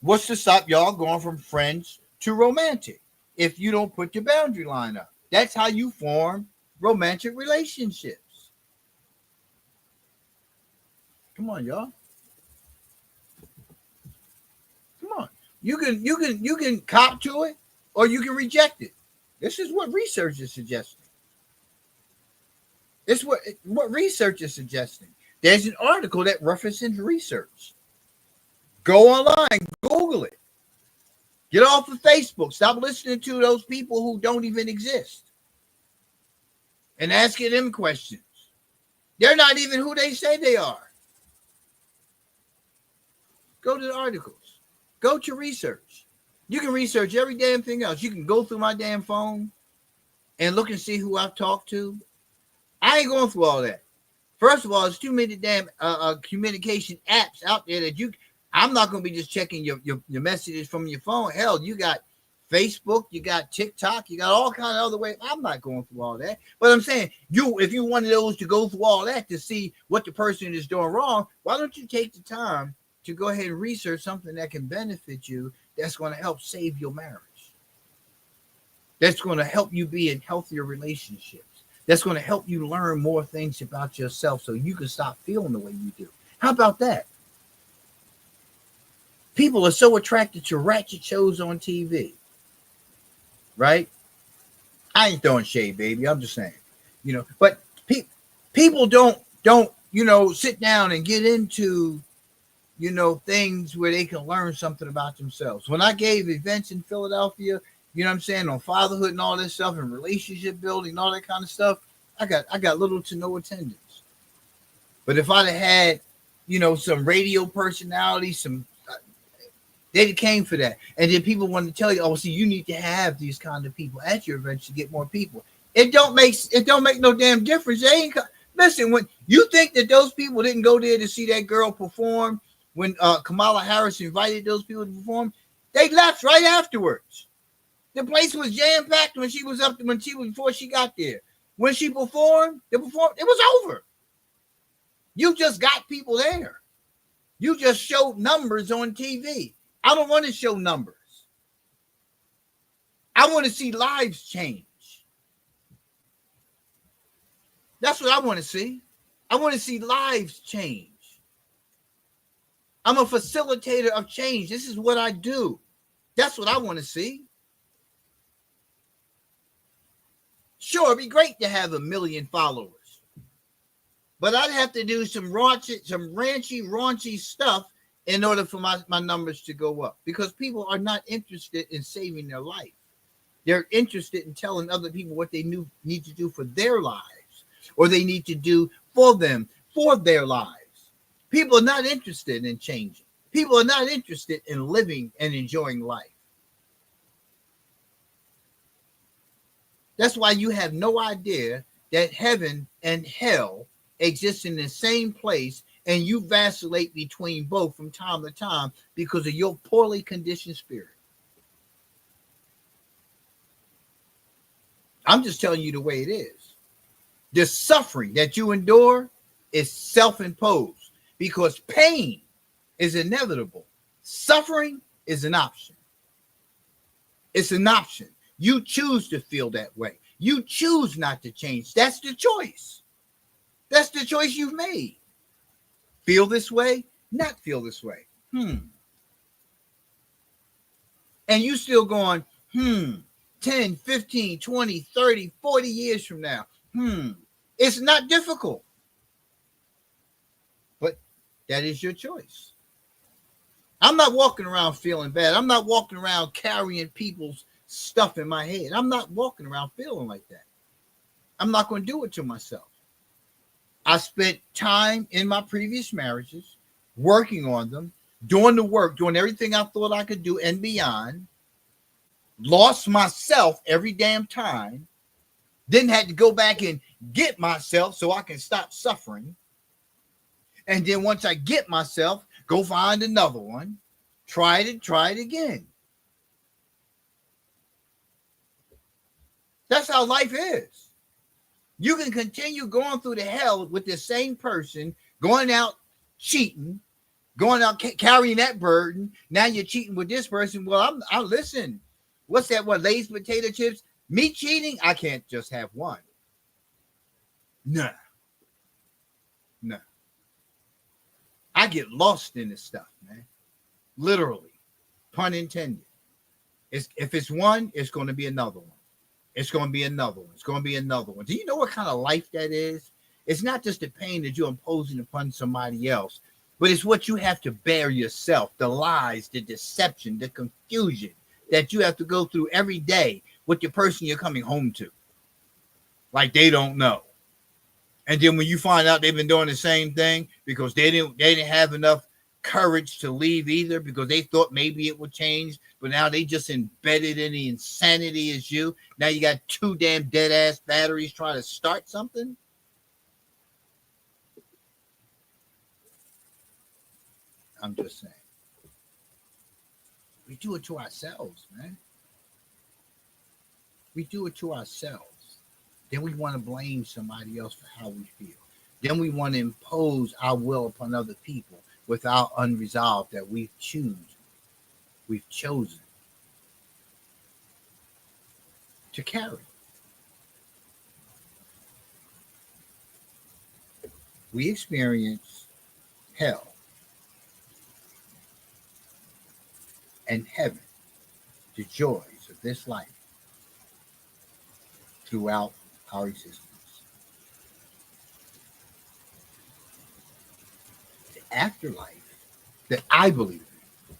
What's to stop y'all going from friends to romantic if you don't put your boundary line up? That's how you form romantic relationships. Come on, y'all. Come on. You can cop to it or you can reject it. This is what research is suggesting. It's what research is suggesting. There's an article that references research. Go online, Google it. Get off of Facebook. Stop listening to those people who don't even exist and asking them questions. They're not even who they say they are. Go to the articles. Go to research. You can research every damn thing else. You can go through my damn phone and look and see who I've talked to. I ain't going through all that. First of all, there's too many damn communication apps out there that I'm not going to be just checking your messages from your phone. Hell, you got Facebook, you got TikTok, you got all kind of other ways. I'm not going through all that. But I'm saying, if you one of those to go through all that to see what the person is doing wrong, why don't you take the time to go ahead and research something that can benefit you, that's going to help save your marriage, that's going to help you be in healthier relationships, that's going to help you learn more things about yourself so you can stop feeling the way you do. How about that? People are so attracted to ratchet shows on TV, right? I ain't throwing shade, baby. I'm just saying, but people don't, sit down and get into, things where they can learn something about themselves. When I gave events in Philadelphia, on fatherhood and all this stuff and relationship building and all that kind of stuff, I got little to no attendance. But if I'd have had, some radio personality, they came for that. And then people want to tell you, oh, see, you need to have these kind of people at your events to get more people. It don't make no damn difference. Listen, when you think that those people didn't go there to see that girl perform, when Kamala Harris invited those people to perform, they left right afterwards. The place was jam-packed before she got there. When she performed, it was over. You just got people there. You just showed numbers on TV. I don't want to show numbers. I want to see lives change. That's what I want to see. I want to see lives change. I'm a facilitator of change. This is what I do. That's what I want to see. Sure, it'd be great to have 1 million followers. But I'd have to do some raunchy stuff in order for my numbers to go up. Because people are not interested in saving their life. They're interested in telling other people what they need to do for their lives. Or they need to do for them, for their lives. People are not interested in changing. People are not interested in living and enjoying life. That's why you have no idea that heaven and hell exist in the same place, and you vacillate between both from time to time because of your poorly conditioned spirit. I'm just telling you the way it is. The suffering that you endure is self-imposed because pain is inevitable. Suffering is an option. It's an option. You choose to feel that way. You choose not to change. That's the choice. That's the choice you've made. Feel this way, not feel this way. And you still going, 10, 15, 20, 30, 40 years from now. It's not difficult. But that is your choice. I'm not walking around feeling bad. I'm not walking around carrying people's stuff in my head. I'm not walking around feeling like that. I'm not going to do it to myself. I spent time in my previous marriages working on them, doing the work, doing everything I thought I could do and beyond. Lost myself every damn time. Then had to go back and get myself so I can stop suffering. And then once I get myself, go find another one. Try it again. That's how life is. You can continue going through the hell with the same person, going out cheating, going out carrying that burden. Now you're cheating with this person. Well, I'll listen. What's that? What, Lay's potato chips? Me cheating? I can't just have one. No, no. I get lost in this stuff, man. Literally, pun intended. If it's one, it's going to be another one. It's going to be another one. It's going to be another one. Do you know what kind of life that is? It's not just the pain that you're imposing upon somebody else, but it's what you have to bear yourself, the lies, the deception, the confusion that you have to go through every day with the person you're coming home to. Like they don't know. And then when you find out they've been doing the same thing because they didn't have enough courage to leave either because they thought maybe it would change, but now they just embedded in the insanity as you. Now you got two damn dead ass batteries trying to start something. I'm just saying. We do it to ourselves, man. We do it to ourselves. Then we want to blame somebody else for how we feel. Then we want to impose our will upon other people without unresolved that we've chosen to carry. We experience hell and heaven, the joys of this life throughout our existence. The afterlife that I believe in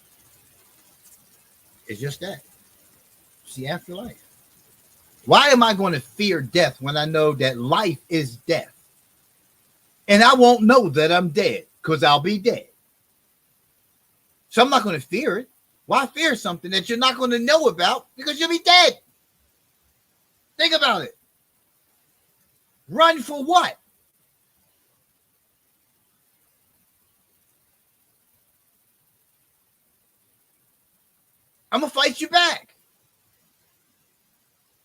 is just that. It's the afterlife. Why am I going to fear death when I know that life is death? And I won't know that I'm dead because I'll be dead. So I'm not going to fear it. Why fear something that you're not going to know about because you'll be dead? Think about it. Run for what? I'm going to fight you back.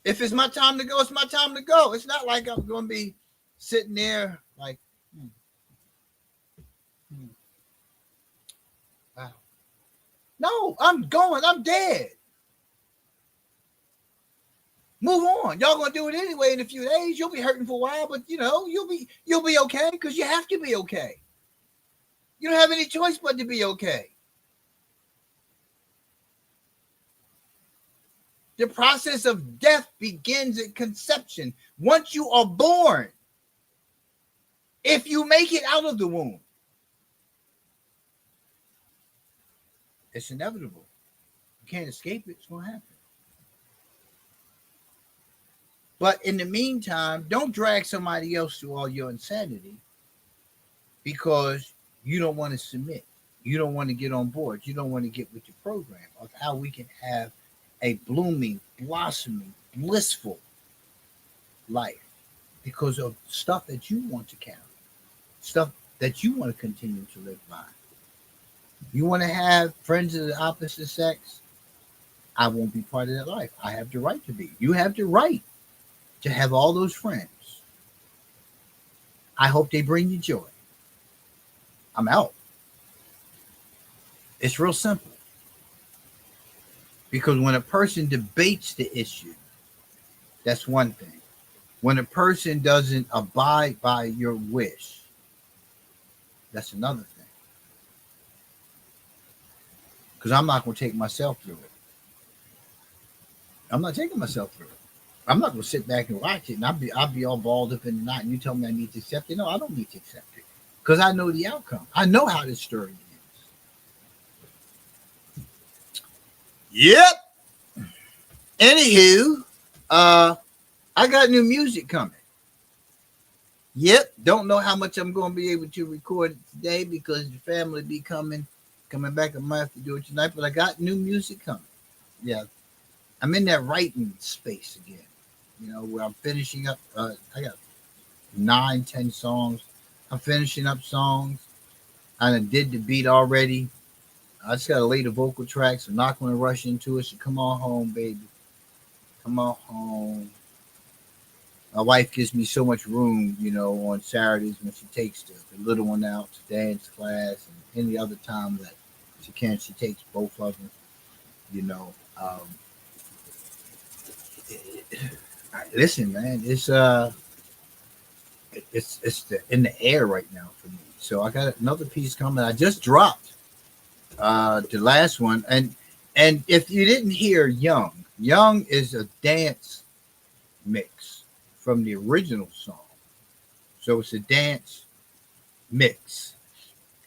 If it's my time to go, it's my time to go. It's not like I'm going to be sitting there like, wow. No, I'm going. I'm dead. Move on. Y'all gonna do it anyway in a few days. You'll be hurting for a while, but you'll be okay because you have to be okay. You don't have any choice but to be okay. The process of death begins at conception. Once you are born, if you make it out of the womb, it's inevitable. You can't escape it. It's gonna happen. But in the meantime, don't drag somebody else through all your insanity because you don't want to submit. You don't want to get on board. You don't want to get with the program of how we can have a blooming, blossoming, blissful life because of stuff that you want to carry, stuff that you want to continue to live by. You want to have friends of the opposite sex? I won't be part of that life. I have the right to be. You have the right to have all those friends. I hope they bring you joy. I'm out. It's real simple. Because when a person debates the issue, that's one thing. When a person doesn't abide by your wish, that's another thing. Because I'm not going to take myself through it. I'm not taking myself through it. I'm not going to sit back and watch it and I'll be all balled up in the night and you tell me I need to accept it. No, I don't need to accept it because I know the outcome. I know how this story ends. Yep. Anywho, I got new music coming. Yep. Don't know how much I'm going to be able to record today because the family be coming back. I might have to do it tonight, but I got new music coming. Yeah. I'm in that writing space again. Where I'm finishing up. I got 9-10 songs. I'm finishing up songs. I did the beat already. I just got to lay the vocal tracks. I'm not going to rush into it. So come on home, baby. Come on home. My wife gives me so much room, on Saturdays when she takes the little one out to dance class, and any other time that she can, she takes both of them. You know, um, listen, man, it's in the air right now for me. So I got another piece coming. I just dropped the last one, and if you didn't hear Young is a dance mix from the original song. So it's a dance mix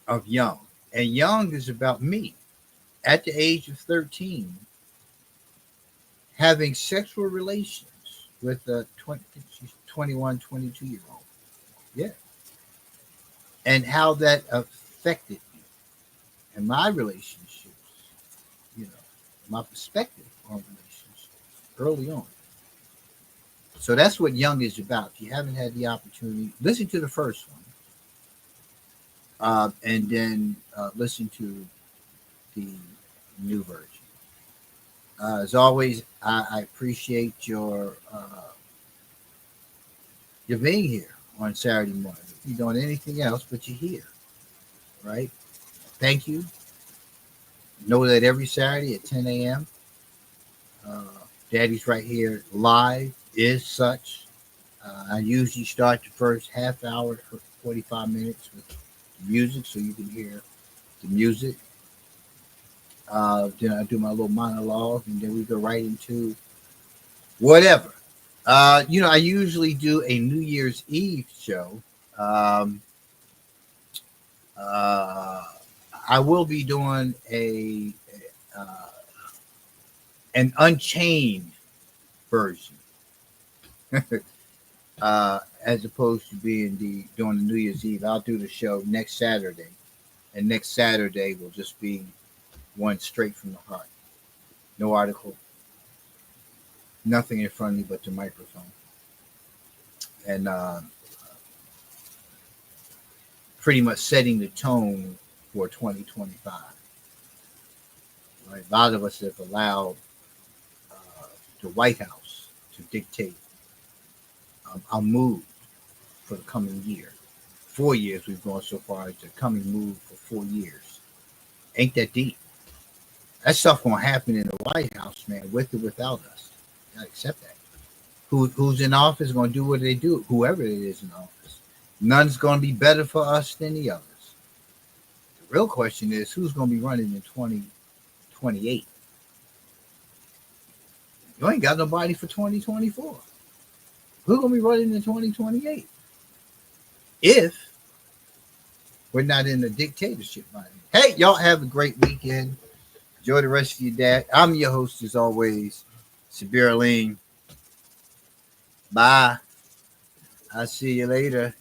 of Young. And Young is about me at the age of 13 having sexual relations with a 21, 22-year old. Yeah. And how that affected me and my relationships, you know, my perspective on relationships early on. So that's what Young is about. If you haven't had the opportunity, listen to the first one, and then listen to the new version. As always, I appreciate your being here on Saturday morning. If you're doing anything else, but you're here, right? Thank you. Know that every Saturday at 10 a.m., uh, Daddy's right here live is such. I usually start the first half hour, 45 minutes with music so you can hear the music. Then I do my little monologue, and then we go right into whatever. I usually do a New Year's Eve show. Um, uh, I will be doing uh, an Unchained version, as opposed to being doing the New Year's Eve. I'll do the show next Saturday, and next Saturday will just be one straight from the heart. No article, nothing in front of me but the microphone, and pretty much setting the tone for 2025. Right? A lot of us have allowed uh, the White House to dictate our mood for the coming year. 4 years we've gone so far as the coming move for 4 years. Ain't that deep? That stuff gonna happen in the White House, man, with or without us. You gotta accept that. Who's in office gonna do what they do, whoever it is in office. None's gonna be better for us than the others. The real question is who's gonna be running in 2028. You ain't got nobody for 2024. Who's gonna be running in 2028? If we're not in a dictatorship by then. Hey, y'all have a great weekend. Enjoy the rest of your day. I'm your host as always, Sabir Aline. Bye. I'll see you later.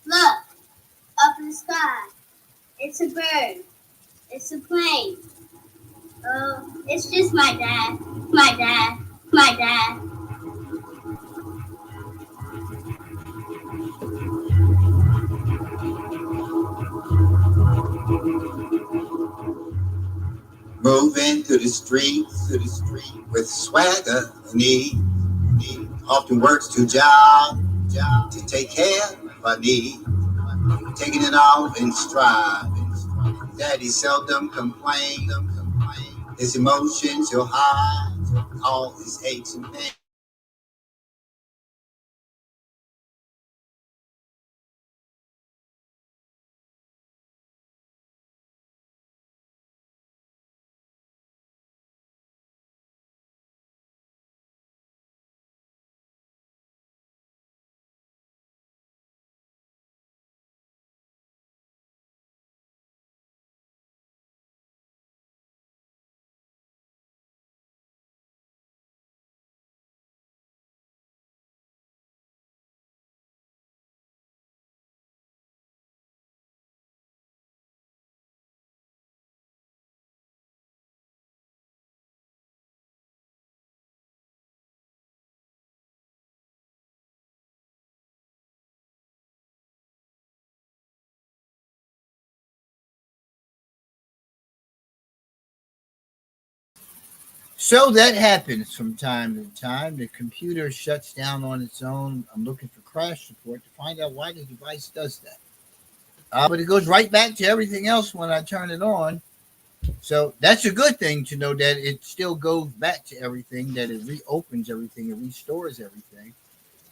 Look, up in the sky. It's a bird. It's a plane. Oh, it's just my dad. My dad. My dad. Moving through the street with swagger and ease. Often works job to take care of our need. Taking it all in stride. Daddy seldom complain. His emotions he'll hide. All his aches and pains. So that happens from time to time. The computer shuts down on its own. I'm looking for crash support to find out why the device does that. But it goes right back to everything else when I turn it on. So that's a good thing to know that it still goes back to everything, that it reopens everything, it restores everything.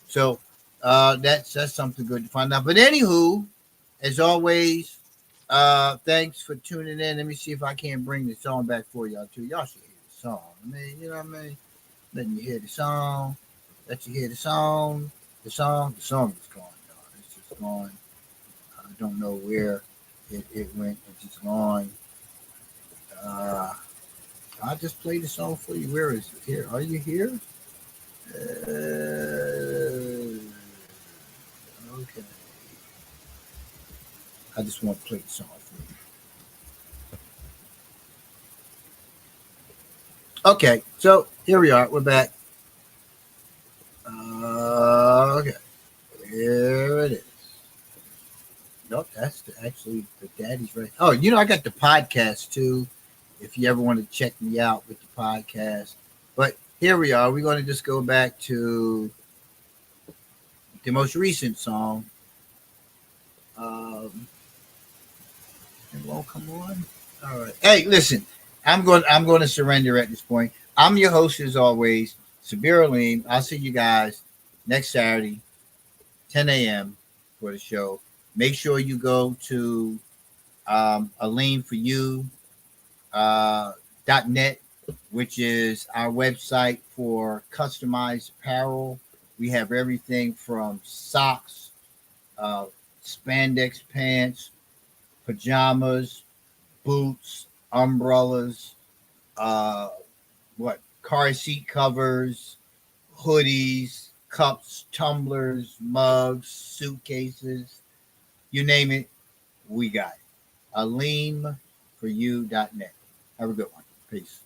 So that's something good to find out. But anywho, as always, thanks for tuning in. Let me see if I can't bring the song back for y'all too. Y'all should hear the song. I mean, you know what I mean? Letting you hear the song. Let you hear the song. The song is gone, y'all. It's just gone. I don't know where it went. It's just gone. Uh, I just played the song for you. Where is it? Here. Are you here? Okay. I just want to play the song for you. Okay. So here we are. We're back. Okay. Here it is. Nope. That's actually the daddy's right. Oh, I got the podcast too. If you ever want to check me out with the podcast. But here we are. We're going to just go back to the most recent song. Um, it won't come on. All right. Hey, listen. I'm going to surrender at this point. I'm your host as always, Sabir Aleem. I'll see you guys next Saturday, 10 a.m. for the show. Make sure you go to Aleem for you .net, which is our website for customized apparel. We have everything from socks, uh, spandex pants, pajamas, boots, umbrellas, uh, car seat covers, hoodies, cups, tumblers, mugs, suitcases, you name it, we got it. Aleem for you.net. Have a good one. Peace.